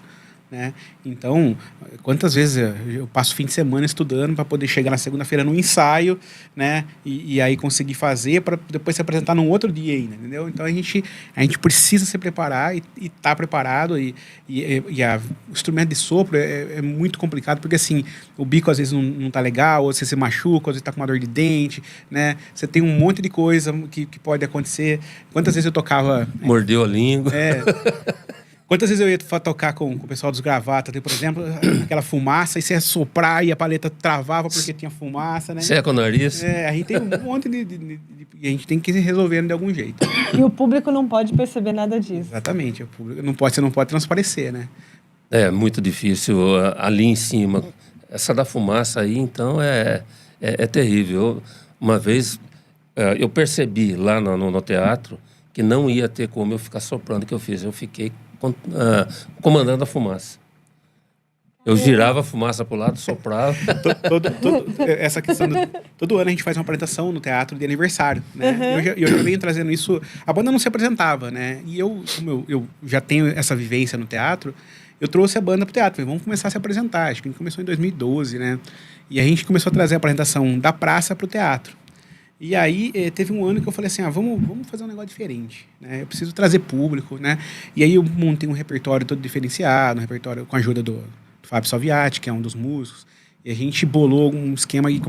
né? Então, quantas vezes eu passo o fim de semana estudando para poder chegar na segunda-feira no ensaio, né? E aí conseguir fazer para depois se apresentar num outro dia ainda, entendeu? Então a gente precisa se preparar e estar preparado. O instrumento de sopro é muito complicado, porque assim, o bico às vezes não tá legal, ou você se machuca, ou você tá com uma dor de dente, né? Você tem um monte de coisa que pode acontecer. Quantas vezes eu tocava... Mordeu a língua. Quantas vezes eu ia tocar com o pessoal dos gravatas, por exemplo, aquela fumaça, e você ia soprar e a paleta travava porque tinha fumaça, né? Seca o nariz. A gente tem um monte e a gente tem que ir resolvendo de algum jeito. E o público não pode perceber nada disso. Exatamente. O público você não pode transparecer, né? É muito difícil ali em cima. Essa da fumaça aí, então, é terrível. Uma vez, eu percebi lá no teatro que não ia ter como eu ficar soprando o que eu fiz. Eu fiquei comandando a fumaça. Eu girava a fumaça para o lado, soprava. Essa questão todo ano a gente faz uma apresentação no teatro de aniversário, né? Eu já venho trazendo isso. A banda não se apresentava, né? E como eu já tenho essa vivência no teatro, eu trouxe a banda pro teatro. Falei, vamos começar a se apresentar. Acho que a gente começou em 2012, né? E a gente começou a trazer a apresentação da praça pro teatro. E aí, teve um ano que eu falei assim, vamos fazer um negócio diferente, né? Eu preciso trazer público, né? E aí eu montei um repertório todo diferenciado, um repertório com a ajuda do Fábio Salviati, que é um dos músicos. E a gente bolou um esquema e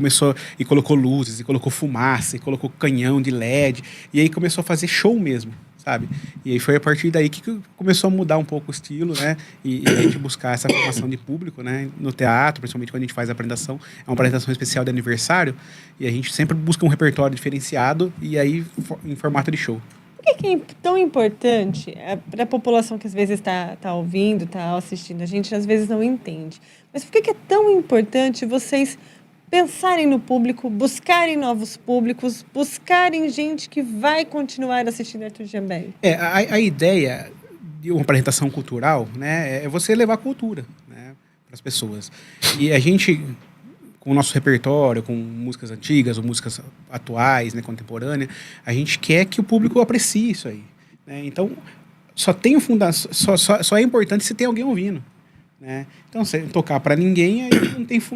colocou luzes, e colocou fumaça, e colocou canhão de LED. E aí começou a fazer show mesmo, sabe? E aí foi a partir daí que começou a mudar um pouco o estilo, né? E a gente buscar essa formação de público, né? No teatro, principalmente quando a gente faz a apresentação. É uma apresentação especial de aniversário. E a gente sempre busca um repertório diferenciado e aí em formato de show. Por que é tão importante para a população que às vezes está ouvindo, está assistindo? A gente às vezes não entende. Mas por que é tão importante vocês pensarem no público, buscarem novos públicos, buscarem gente que vai continuar assistindo Arthur Giambelli? A ideia de uma apresentação cultural, né, é você levar cultura, né, para as pessoas. E a gente, com o nosso repertório, com músicas antigas ou músicas atuais, né, contemporâneas, a gente quer que o público aprecie isso aí, né? Então, só é importante se tem alguém ouvindo, né? Então, se tocar para ninguém, aí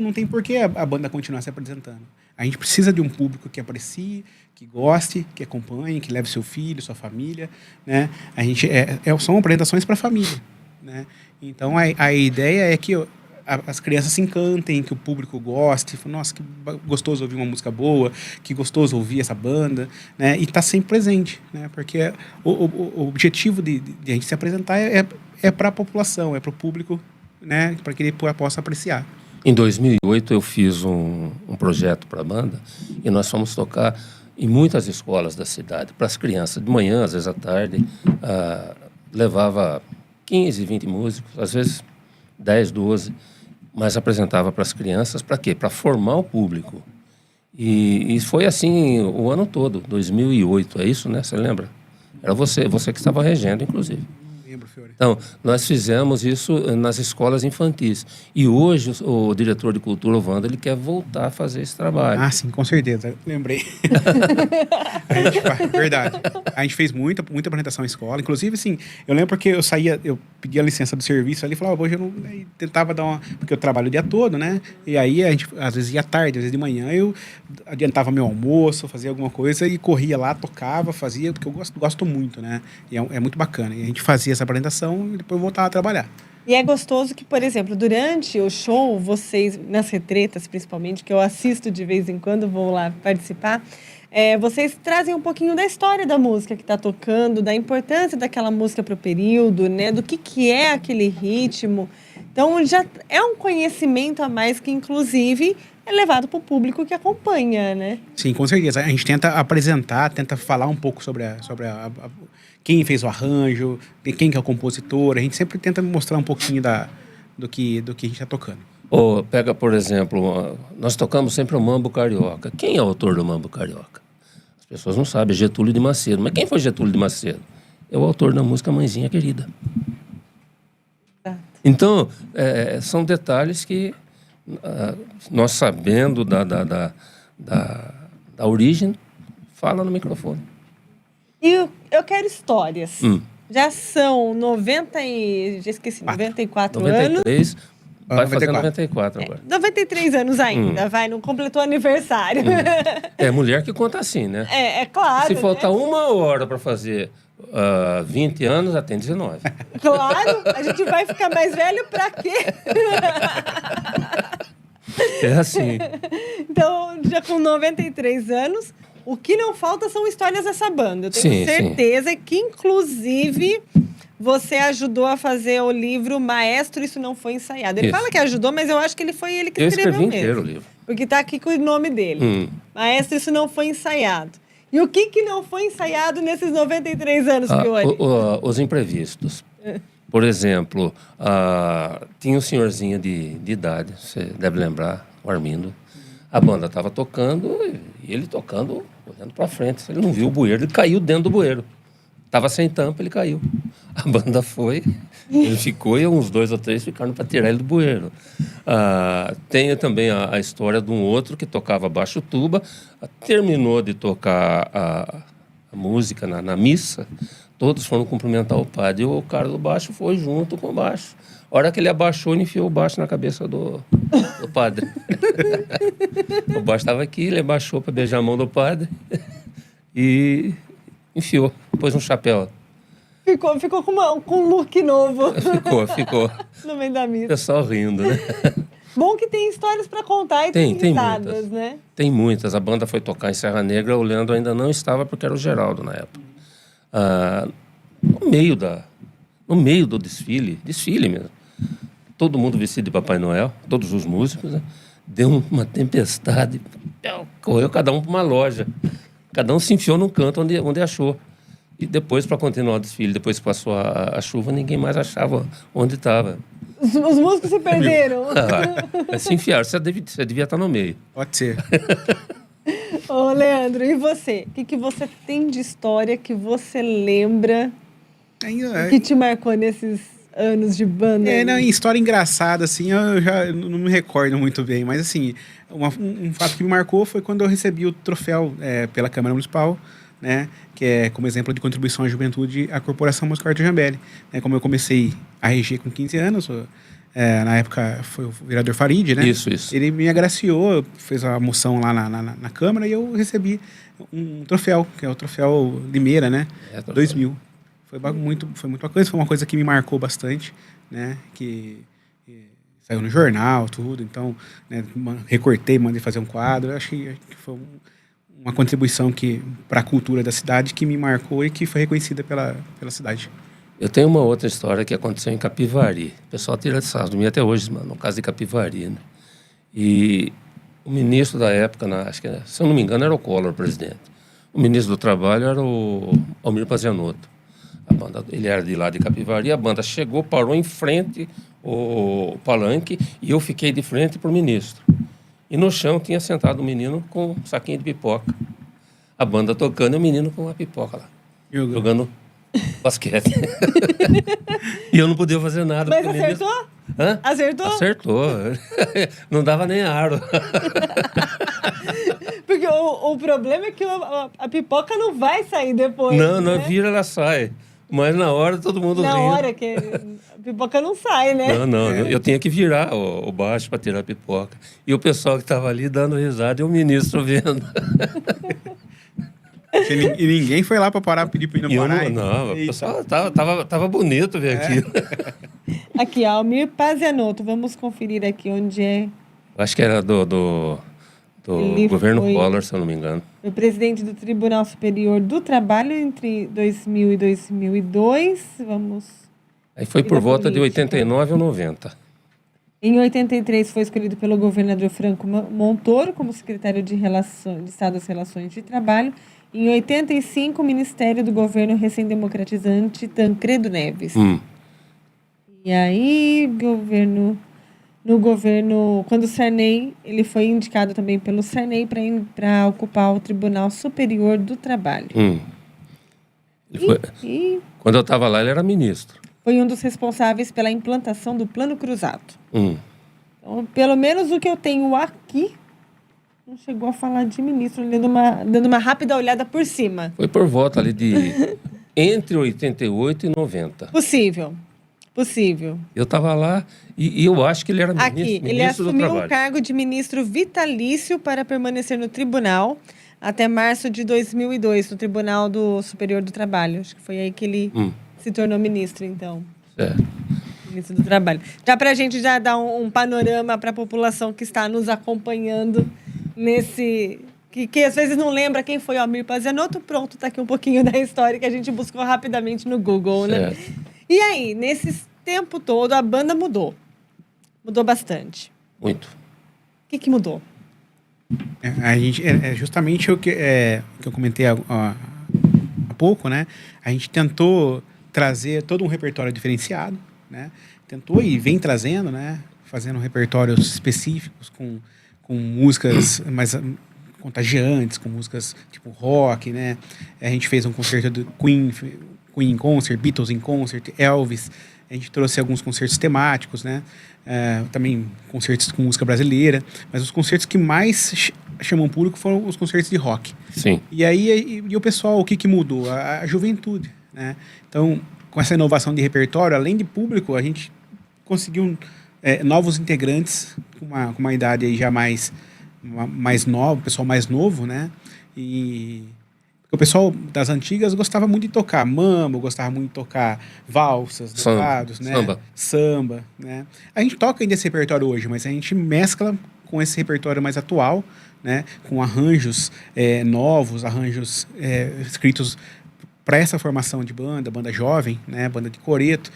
não tem por que a banda continuar se apresentando. A gente precisa de um público que aprecie, que goste, que acompanhe, que leve seu filho, sua família, né? A gente são apresentações para a família, né? Então, a ideia é que as crianças se encantem, que o público goste, nossa, que gostoso ouvir uma música boa, que gostoso ouvir essa banda, né? E tá sempre presente, né? Porque o objetivo de a gente se apresentar é para a população, é para o público, né? Para que ele possa apreciar. Em 2008 eu fiz um projeto para a banda e nós fomos tocar em muitas escolas da cidade, para as crianças, de manhã, às vezes à tarde, levava 15, 20 músicos, às vezes 10, 12, mas apresentava para as crianças, para quê? Para formar o público. E foi assim o ano todo, 2008, é isso, né? Você lembra? Era você que estava regendo, inclusive. Lembro, Fiore. Então, nós fizemos isso nas escolas infantis. E hoje o diretor de cultura, o Wander, ele quer voltar a fazer esse trabalho. Ah, sim, com certeza. Lembrei. Verdade. A gente fez muita apresentação em escola. Inclusive, assim, eu lembro porque eu pedia a licença do serviço ali e falava, hoje eu não... Aí tentava dar uma... Porque eu trabalho o dia todo, né? E aí a gente, às vezes, ia tarde, às vezes de manhã, eu adiantava meu almoço, fazia alguma coisa e corria lá, tocava, fazia, porque eu gosto muito, né? E é muito bacana. E a gente fazia essa apresentação e depois voltava a trabalhar. E é gostoso que, por exemplo, durante o show, vocês, nas retretas principalmente, que eu assisto de vez em quando, vou lá participar, vocês trazem um pouquinho da história da música que está tocando, da importância daquela música para o período, né? Do que é aquele ritmo. Então, já é um conhecimento a mais que, inclusive, é levado para o público que acompanha, né? Sim, com certeza. A gente tenta apresentar, tenta falar um pouco sobre quem fez o arranjo, quem que é o compositor. A gente sempre tenta mostrar um pouquinho do que a gente está tocando. Pega, por exemplo, nós tocamos sempre o Mambo Carioca. Quem é o autor do Mambo Carioca? As pessoas não sabem, é Getúlio de Macedo. Mas quem foi Getúlio de Macedo? É o autor da música Mãezinha Querida. Então, são detalhes que nós sabendo da origem, fala no microfone. E eu quero histórias. Já são 94 anos. 93, vai fazer 94 agora. 93 anos ainda, não completou aniversário. É mulher que conta assim, né? É claro. Se faltar né? 1 hora para fazer 20 anos, já tem 19. Claro, a gente vai ficar mais velho pra quê? É assim. Então, já com 93 anos, o que não falta são histórias dessa banda. Eu tenho certeza que, inclusive, você ajudou a fazer o livro Maestro, Isso Não Foi Ensaiado. Ele fala que ajudou, mas eu acho que foi ele que escreveu mesmo. Eu escrevi inteiro o livro. Porque tá aqui com o nome dele. Maestro, Isso Não Foi Ensaiado. E o que não foi ensaiado nesses 93 anos, Fiore? Os imprevistos. Por exemplo, tinha um senhorzinho de idade, você deve lembrar, o Armindo. A banda estava tocando e ele tocando, olhando para frente. Ele não viu o bueiro, ele caiu dentro do bueiro. Estava sem tampa, ele caiu. A banda foi, ele ficou e uns 2 ou 3 ficaram para tirar ele do bueiro. Tem também a história de um outro que tocava baixo tuba, terminou de tocar a música na missa, todos foram cumprimentar o padre e o cara do baixo foi junto com o baixo. A hora que ele abaixou, ele enfiou o baixo na cabeça do padre. O baixo estava aqui, ele abaixou para beijar a mão do padre e enfiou, pôs um chapéu. Ficou com um look novo. Ficou. No meio da missa. O pessoal rindo, né? Bom que tem histórias para contar e tem risadas, muitas, né? Tem muitas. A banda foi tocar em Serra Negra, o Leandro ainda não estava porque era o Geraldo na época. No meio do desfile mesmo, todo mundo vestido de Papai Noel, todos os músicos, né? Deu uma tempestade, correu cada um para uma loja. Cada um se enfiou num canto onde achou. E depois, para continuar o desfile, depois que passou a chuva, ninguém mais achava onde estava. Os músicos se perderam. Se enfiaram, você devia estar no meio. Pode ser. Ô, Leandro, e você? O que você tem de história que você lembra que te marcou nesses anos de banda? História engraçada, assim, eu já não me recordo muito bem, mas assim, um fato que me marcou foi quando eu recebi o troféu pela Câmara Municipal, né, que é como exemplo de contribuição à juventude a Corporação Musical Arthur Jambelli. Como eu comecei a reger com 15 anos, na época foi o vereador Farid, né? Isso. Ele me agraciou, fez a moção lá na Câmara e eu recebi um troféu, que é o troféu Limeira, né? 2000. Foi muito bacana, foi uma coisa que me marcou bastante, né? Que saiu no jornal, tudo, então, né, recortei, mandei fazer um quadro, acho que foi uma contribuição para a cultura da cidade que me marcou e que foi reconhecida pela cidade. Eu tenho uma outra história que aconteceu em Capivari. O pessoal tira de sarro de mim até hoje, no caso de Capivari, né? E o ministro da época, acho que, se eu não me engano, era o Collor, presidente. O ministro do Trabalho era o Almir Pazianotto. A banda, ele era de lá de Capivari, a banda chegou, parou em frente o palanque e eu fiquei de frente para o ministro. E no chão tinha sentado um menino com um saquinho de pipoca. A banda tocando e o menino com uma pipoca lá. Jogando Basquete. E eu não podia fazer nada. Mas porque acertou? Hã? Acertou? Acertou. Não dava nem aro. Porque o problema é que a pipoca não vai sair depois. Não, né? vira, ela sai. Mas na hora todo mundo Na rindo. hora que a pipoca não sai, né? Não, eu tinha que virar o baixo para tirar a pipoca. E o pessoal que estava ali dando risada e o ministro vendo. E ninguém foi lá para parar, pedir para ir E eu parar. não, o Eita. pessoal tava bonito ver aquilo. Aqui, Almir Pazianotto. Vamos conferir aqui onde é. Acho que era do Ele governo foi- Collor, se eu não me engano. O presidente do Tribunal Superior do Trabalho entre 2000 e 2002. Vamos. Aí foi por Vida volta de política. 89 ou 90. Em 83 foi escolhido pelo governador Franco Montoro como secretário de Estado das Relações de Trabalho. Em 85, o Ministério do Governo recém-democratizante Tancredo Neves. E aí, no governo, quando o Sarney, ele foi indicado também pelo Sarney para ocupar o Tribunal Superior do Trabalho. E Quando eu estava lá, ele era ministro. foi um dos responsáveis pela implantação do Plano Cruzado. Hum. Então, pelo menos o que eu tenho aqui, não chegou a falar de ministro, dando uma rápida olhada por cima. Foi por volta ali de entre 88 e 90. Possível. Eu estava lá e eu acho que ele era ministro, Aqui, ele ministro do assumiu o Trabalho. cargo de ministro vitalício para permanecer no tribunal até março de 2002, no Tribunal Superior do Trabalho. Acho que foi aí que ele se tornou ministro, então. Certo. Ministro do Trabalho. Já para a gente já dar um panorama para a população que está nos acompanhando nesse... Que às vezes não lembra quem foi o Almir Pazianotto, pronto, está aqui um pouquinho da história que a gente buscou rapidamente no Google, né? Certo. E aí, nesse tempo todo, a banda mudou. Mudou bastante. Muito. O que mudou? A gente, é justamente o que eu comentei há pouco, né? A gente tentou trazer todo um repertório diferenciado, né? Tentou e vem trazendo, né? Fazendo repertórios específicos com músicas mais contagiantes, com músicas tipo rock, né? A gente fez um concerto do Queen em concert, Beatles em concert, Elvis. A gente trouxe alguns concertos temáticos, né? Também concertos com música brasileira. Mas os concertos que mais chamam público foram os concertos de rock. Sim. E aí o pessoal, o que mudou? A juventude, né? Então, com essa inovação de repertório, além de público, a gente conseguiu novos integrantes com uma idade aí já mais nova, pessoal mais novo, né? E o pessoal das antigas gostava muito de tocar mambo, gostava muito de tocar valsas, dourados, né? Samba, né? A gente toca ainda esse repertório hoje, mas a gente mescla com esse repertório mais atual, né? Com arranjos novos, arranjos escritos para essa formação de banda jovem, né? Banda de coreto.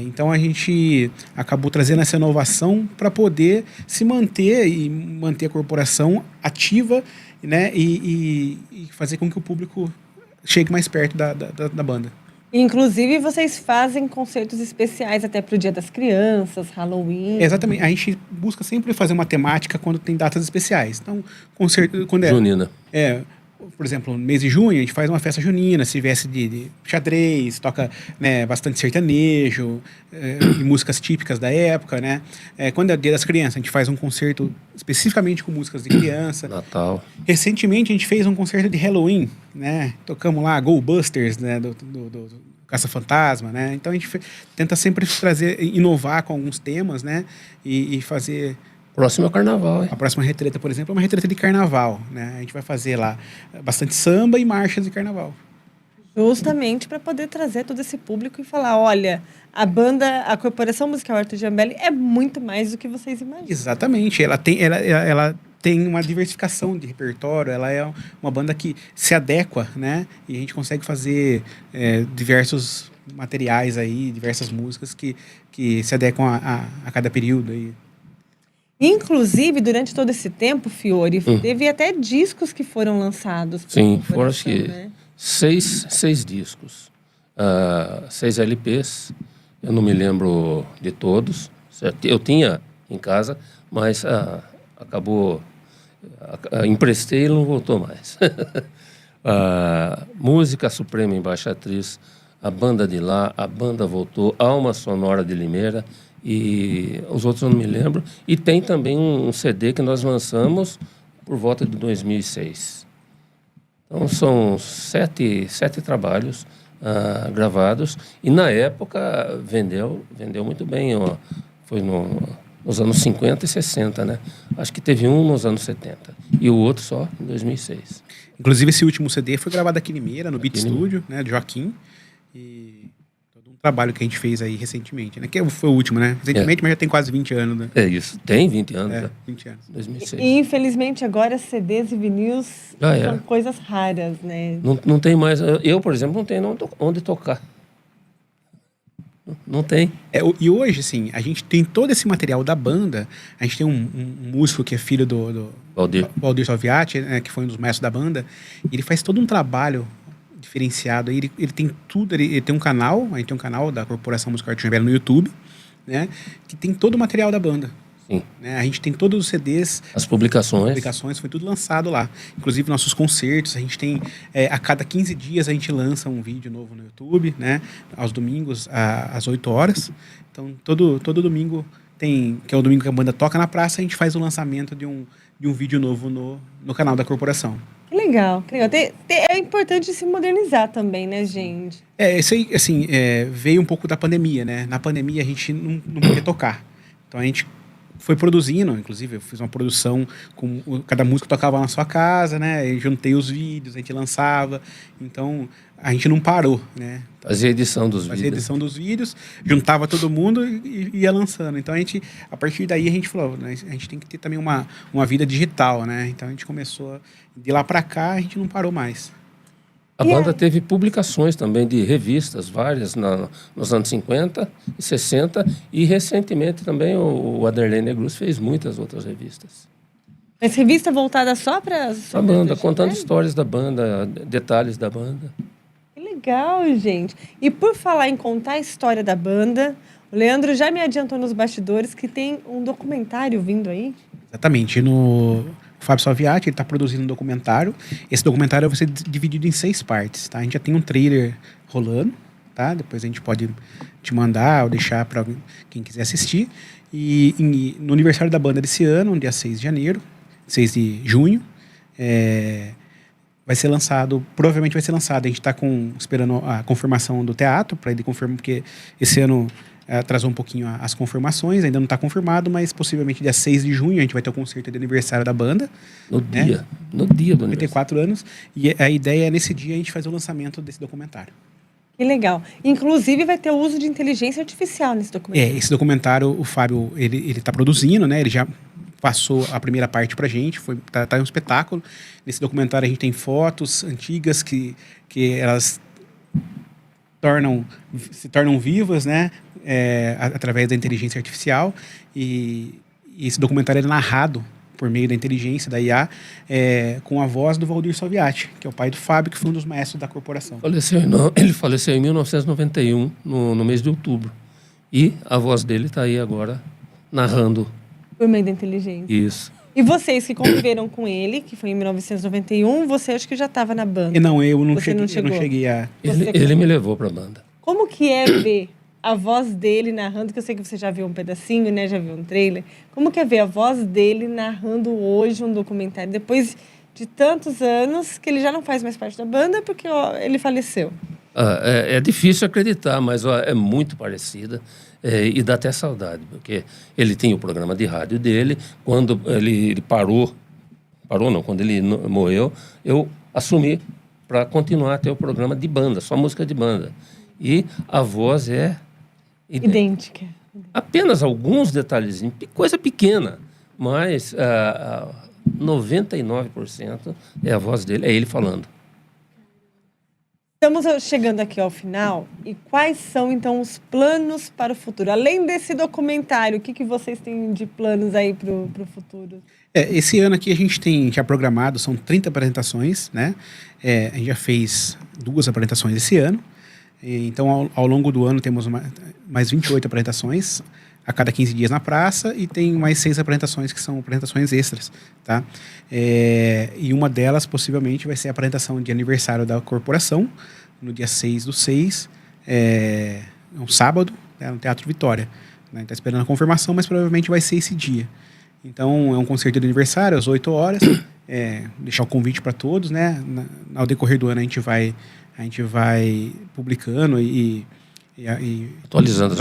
Então a gente acabou trazendo essa inovação para poder se manter e manter a corporação ativa, né? E fazer com que o público chegue mais perto da banda. Inclusive, vocês fazem concertos especiais até para o Dia das Crianças, Halloween. Exatamente. A gente busca sempre fazer uma temática quando tem datas especiais. Então, concerto... Quando Junina. Por exemplo, no mês de junho, a gente faz uma festa junina, se veste de xadrez, toca, né, bastante sertanejo, e músicas típicas da época, né? Quando é o Dia das Crianças, a gente faz um concerto especificamente com músicas de criança. Natal. Recentemente, a gente fez um concerto de Halloween, né? Tocamos lá Go Busters, né? Do Caça-Fantasma, né? Então, a gente tenta sempre inovar com alguns temas, né? E fazer... Próximo é o Carnaval, hein? A próxima retreta, por exemplo, é uma retreta de carnaval, né? A gente vai fazer lá bastante samba e marchas de carnaval. Justamente para poder trazer todo esse público e falar, olha, a Corporação Musical Arthur Giambelli é muito mais do que vocês imaginam. Exatamente. Ela tem uma diversificação de repertório, ela é uma banda que se adequa, né? E a gente consegue fazer diversos materiais aí, diversas músicas que se adequam a cada período aí. Inclusive, durante todo esse tempo, Fiore, teve até discos que foram lançados. Sim, foram acho que né? 6 discos. 6 LPs. Eu não me lembro de todos. Certo? Eu tinha em casa, mas acabou... emprestei e não voltou mais. a Música Suprema Embaixatriz, a Banda de Lá, a Banda Voltou, Alma Sonora de Limeira e os outros eu não me lembro. E tem também um CD que nós lançamos por volta de 2006. Então são sete trabalhos gravados e na época vendeu muito bem. Ó. Foi nos anos 50 e 60, né? Acho que teve um nos anos 70 e o outro só em 2006. Inclusive, esse último CD foi gravado aqui em Limeira, no Beat Studio, né, de Joaquim. E todo um trabalho que a gente fez aí recentemente, né? Que foi o último, né? Recentemente, mas já tem quase 20 anos, né? É isso, tem 20 anos. É, Já. 20 anos. 2006. E infelizmente agora CDs e vinis era. são coisas raras, né? Não tem mais. Eu, por exemplo, não tenho onde tocar. Não tem. E hoje, assim, a gente tem todo esse material da banda. A gente tem um músico que é filho do Valdir Salviati, né, que foi um dos mestres da banda. E ele faz todo um trabalho diferenciado. Ele tem tudo. Ele tem um canal, a gente tem um canal da Corporação Musical Arte Rebelo no YouTube, né, que tem todo o material da banda. Sim. Né, a gente tem todos os CDs. As publicações. Foi tudo lançado lá. Inclusive nossos concertos, a gente tem a cada 15 dias a gente lança um vídeo novo no YouTube, né? Aos domingos, às 8 horas. Então todo domingo que é o domingo que a banda toca na praça, a gente faz o lançamento de um vídeo novo no canal da corporação. Que legal, que legal. É importante se modernizar também, né, gente? Isso aí, assim, veio um pouco da pandemia, né? Na pandemia a gente não podia tocar. Então a gente foi produzindo, inclusive eu fiz uma produção com cada músico tocava na sua casa, né? Eu juntei os vídeos, a gente lançava. Então a gente não parou, né? Fazia edição dos vídeos, juntava todo mundo e ia lançando. Então a partir daí a gente falou, né, a gente tem que ter também uma vida digital, né? Então a gente começou de lá para cá, a gente não parou mais. A banda teve publicações também de revistas, várias, nos anos 50 e 60. E recentemente também o Aderlei Negruz fez muitas outras revistas. Mas revista voltada só para a banda, contando histórias da banda, detalhes da banda. Que legal, gente. E por falar em contar a história da banda, o Leandro já me adiantou nos bastidores que tem um documentário vindo aí. Exatamente. O Fábio Salviati, ele está produzindo um documentário. Esse documentário vai ser dividido em 6 partes, tá? A gente já tem um trailer rolando, tá? Depois a gente pode te mandar ou deixar para quem quiser assistir. E no aniversário da banda desse ano, no dia 6 de janeiro, 6 de junho, vai ser lançado, provavelmente vai ser lançado. A gente está esperando a confirmação do teatro, para ele confirmar, porque esse ano atrasou um pouquinho as confirmações, ainda não está confirmado, mas possivelmente dia 6 de junho a gente vai ter o concerto de aniversário da banda. No dia do 94 anos. E a ideia é, nesse dia, a gente fazer o lançamento desse documentário. Que legal. Inclusive, vai ter o uso de inteligência artificial nesse documentário. Esse documentário, o Fábio, ele está produzindo, né? Ele já passou a primeira parte pra gente, tá um espetáculo. Nesse documentário a gente tem fotos antigas que elas se tornam vivas, né? Através da inteligência artificial. E esse documentário é narrado por meio da inteligência, da IA, com a voz do Valdir Salviati, que é o pai do Fábio, que foi um dos maestros da corporação. Ele faleceu em 1991, no mês de outubro. E a voz dele está aí agora, narrando. Por meio da inteligência. Isso. E vocês que conviveram com ele, que foi em 1991, você acho que já estava na banda. Não, eu não cheguei a... Ele me levou para a banda. Como que é ver a voz dele narrando, que eu sei que você já viu um pedacinho, né? Já viu um trailer. Como que é ver a voz dele narrando hoje um documentário, depois de tantos anos que ele já não faz mais parte da banda, porque ele faleceu? É difícil acreditar, mas é muito parecida. E dá até saudade, porque ele tinha o programa de rádio dele. Quando ele parou não, quando ele morreu, eu assumi para continuar a ter o programa de banda, só música de banda. E a voz é idêntica. Apenas alguns detalhezinhos, coisa pequena, mas 99% é a voz dele, é ele falando. Estamos chegando aqui ao final. E quais são, então, os planos para o futuro? Além desse documentário, o que vocês têm de planos aí para o futuro? Esse ano aqui a gente tem já programado, são 30 apresentações, né? A gente já fez 2 apresentações esse ano. Então, ao longo do ano, temos mais 28 apresentações a cada 15 dias na praça e tem mais 6 apresentações que são apresentações extras, tá? E uma delas, possivelmente, vai ser a apresentação de aniversário da corporação, no dia 6/6, um sábado, né, no Teatro Vitória. Né? Está esperando a confirmação, mas provavelmente vai ser esse dia. Então, é um concerto de aniversário, às 8 horas. Deixar o convite para todos, né? Ao decorrer do ano, a gente vai publicando e atualizando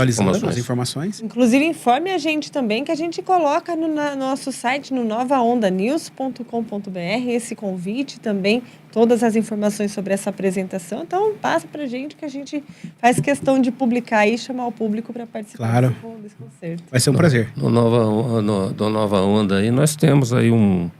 as informações. Inclusive, informe a gente também, que a gente coloca no nosso site, no novaondanews.com.br, esse convite também, todas as informações sobre essa apresentação. Então, passa pra gente, que a gente faz questão de publicar e chamar o público para participar desse concerto. Vai ser um prazer. Do Nova Onda aí, nós temos aí um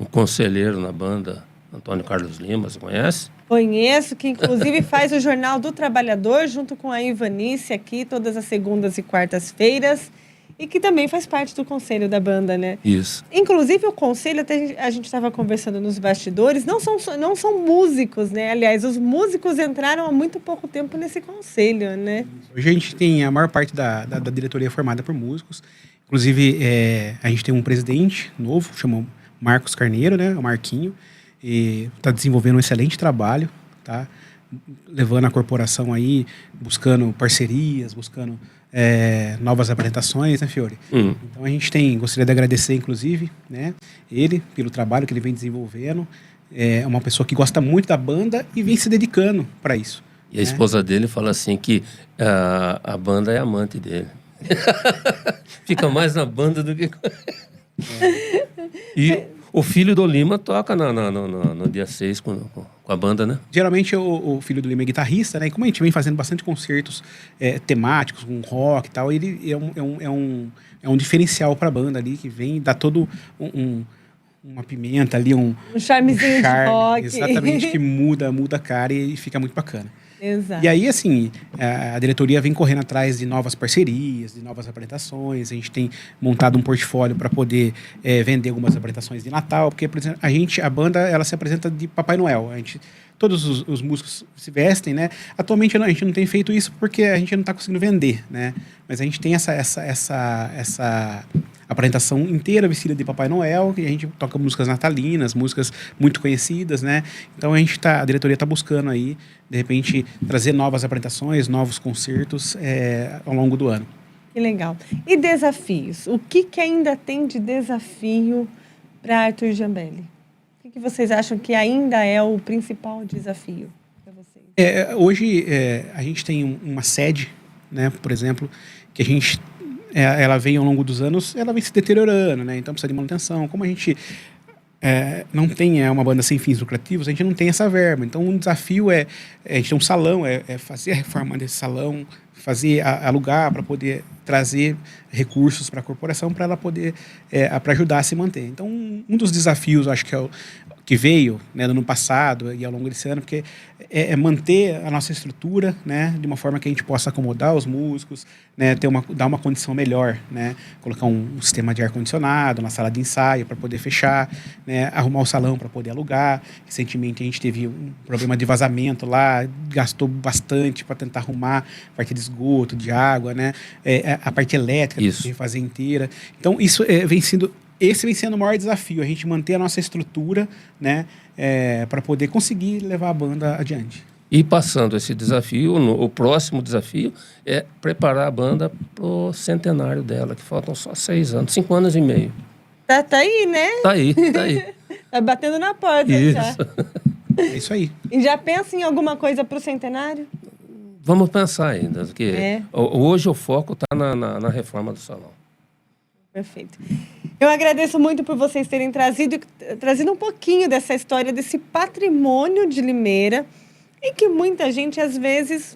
conselheiro na banda, Antônio Carlos Lima, você conhece? Conheço, que inclusive faz o Jornal do Trabalhador, junto com a Ivanice aqui, todas as segundas e quartas-feiras, e que também faz parte do conselho da banda, né? Isso. Inclusive, o conselho, até a gente estava conversando nos bastidores, não são músicos, né? Aliás, os músicos entraram há muito pouco tempo nesse conselho, né? Hoje a gente tem a maior parte da diretoria formada por músicos. Inclusive, a gente tem um presidente novo, chamado Marcos Carneiro, né? O Marquinho. E está desenvolvendo um excelente trabalho, tá? Levando a corporação aí, buscando parcerias, buscando novas apresentações, né, Fiore? Então a gente gostaria de agradecer, inclusive, né, ele, pelo trabalho que ele vem desenvolvendo. É uma pessoa que gosta muito da banda e vem se dedicando para isso. E a esposa dele fala assim que a banda é amante dele. Fica mais na banda do que... E o filho do Lima toca no dia 6 com a banda, né? Geralmente o filho do Lima é guitarrista, né? E como a gente vem fazendo bastante concertos temáticos, com rock e tal, ele é um diferencial para a banda ali, que vem dar todo uma pimenta ali, um charmezinho de rock. Exatamente, que muda a cara e fica muito bacana. Exato. E aí, assim, a diretoria vem correndo atrás de novas parcerias, de novas apresentações. A gente tem montado um portfólio para poder vender algumas apresentações de Natal, porque, por exemplo, a banda, ela se apresenta de Papai Noel. Todos os músicos se vestem, né? Atualmente a gente não tem feito isso porque a gente não está conseguindo vender, né? Mas a gente tem essa apresentação inteira vestida de Papai Noel, e a gente toca músicas natalinas, músicas muito conhecidas, né? Então a diretoria está buscando aí, de repente, trazer novas apresentações, novos concertos ao longo do ano. Que legal. E desafios? O que ainda tem de desafio para Arthur Jambeli? O que vocês acham que ainda é o principal desafio para vocês? Hoje a gente tem uma sede, né, por exemplo, que a gente ela vem ao longo dos anos, ela vem se deteriorando, né? Então precisa de manutenção. Como a gente não tem uma banda sem fins lucrativos, a gente não tem essa verba. Então um desafio a gente tem um salão, fazer a reforma desse salão, alugar para poder trazer recursos para a corporação, para ela poder para ajudar a se manter. Então um dos desafios, acho que veio, né, no ano passado e ao longo desse ano, porque é manter a nossa estrutura, né, de uma forma que a gente possa acomodar os músicos, né, dar uma condição melhor, né, colocar um sistema de ar-condicionado na sala de ensaio para poder fechar, né, arrumar o salão para poder alugar. Recentemente a gente teve um problema de vazamento lá, gastou bastante para tentar arrumar a parte de esgoto, de água, né, a parte elétrica, tem que refazer inteira. Então isso esse vem sendo o maior desafio, a gente manter a nossa estrutura, né, para poder conseguir levar a banda adiante. E passando esse desafio, o próximo desafio é preparar a banda para o centenário dela, que faltam só 6 anos, 5 anos e meio. Tá aí, né? Tá aí. Tá batendo na porta já. É isso aí. E já pensa em alguma coisa para o centenário? Vamos pensar ainda, porque hoje o foco está na reforma do salão. Perfeito. Eu agradeço muito por vocês terem trazido um pouquinho dessa história, desse patrimônio de Limeira, e que muita gente, às vezes,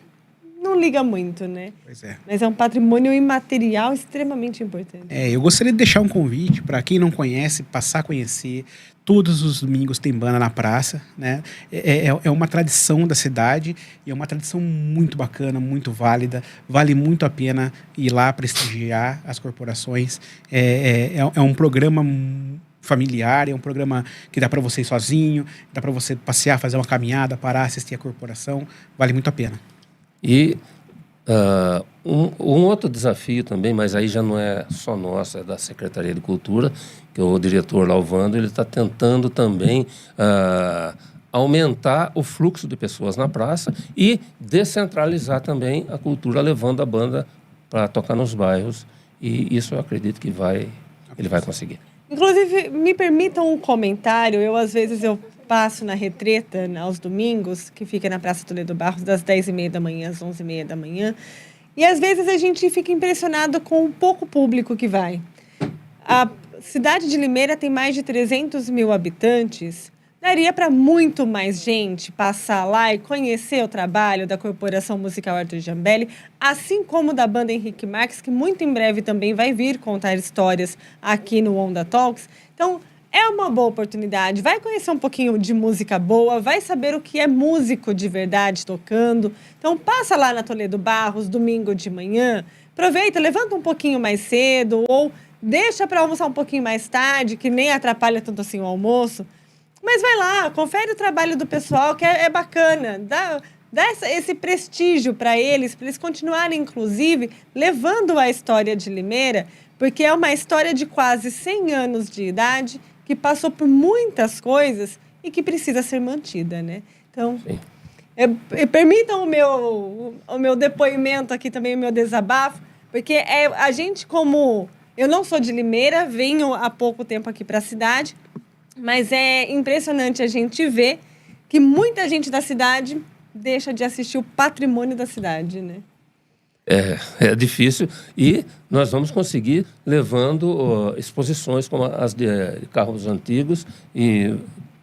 não liga muito, né? Pois é. Mas é um patrimônio imaterial extremamente importante. Eu gostaria de deixar um convite para quem não conhece, passar a conhecer. Todos os domingos tem banda na praça, né? É uma tradição da cidade e é uma tradição muito bacana, muito válida. Vale muito a pena ir lá prestigiar as corporações. É um programa familiar, é um programa que dá para você ir sozinho, dá para você passear, fazer uma caminhada, parar, assistir a corporação. Vale muito a pena. E um outro desafio também, mas aí já não é só nosso, é da Secretaria de Cultura, que o diretor Lauvando, ele está tentando também aumentar o fluxo de pessoas na praça e descentralizar também a cultura, levando a banda para tocar nos bairros. E isso eu acredito que ele vai conseguir. Inclusive, me permitam um comentário. Às vezes, eu passo na Retreta, aos domingos, que fica na Praça Toledo Barros, das 10h30 da manhã às 11h30 da manhã. E, às vezes, a gente fica impressionado com o pouco público que vai. A cidade de Limeira tem mais de 300 mil habitantes. Daria para muito mais gente passar lá e conhecer o trabalho da Corporação Musical Arthur Jambeli, assim como da banda Henrique Marques, que muito em breve também vai vir contar histórias aqui no Onda Talks. Então, é uma boa oportunidade. Vai conhecer um pouquinho de música boa, vai saber o que é músico de verdade tocando. Então, passa lá na Toledo Barros, domingo de manhã, aproveita, levanta um pouquinho mais cedo ou deixa para almoçar um pouquinho mais tarde, que nem atrapalha tanto assim o almoço. Mas vai lá, confere o trabalho do pessoal, que é bacana. Dá esse prestígio para eles continuarem, inclusive, levando a história de Limeira, porque é uma história de quase 100 anos de idade, que passou por muitas coisas e que precisa ser mantida, né? Então, permitam o meu depoimento aqui também, o meu desabafo, porque a gente, como... Eu não sou de Limeira, venho há pouco tempo aqui para a cidade, mas é impressionante a gente ver que muita gente da cidade deixa de assistir o patrimônio da cidade, né? É difícil e nós vamos conseguir levando exposições como as de carros antigos e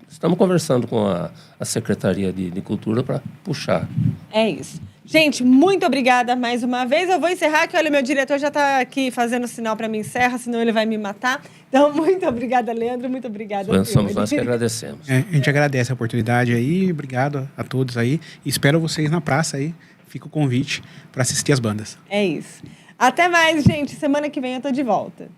estamos conversando com a Secretaria de Cultura para puxar. É isso. Gente, muito obrigada mais uma vez. Eu vou encerrar, que olha, meu diretor já está aqui fazendo sinal para mim, encerra, senão ele vai me matar. Então, muito obrigada, Leandro, muito obrigada. Somos nós que agradecemos. A gente agradece a oportunidade aí, obrigado a todos aí. Espero vocês na praça aí. Fica o convite para assistir as bandas. É isso. Até mais, gente. Semana que vem eu tô de volta.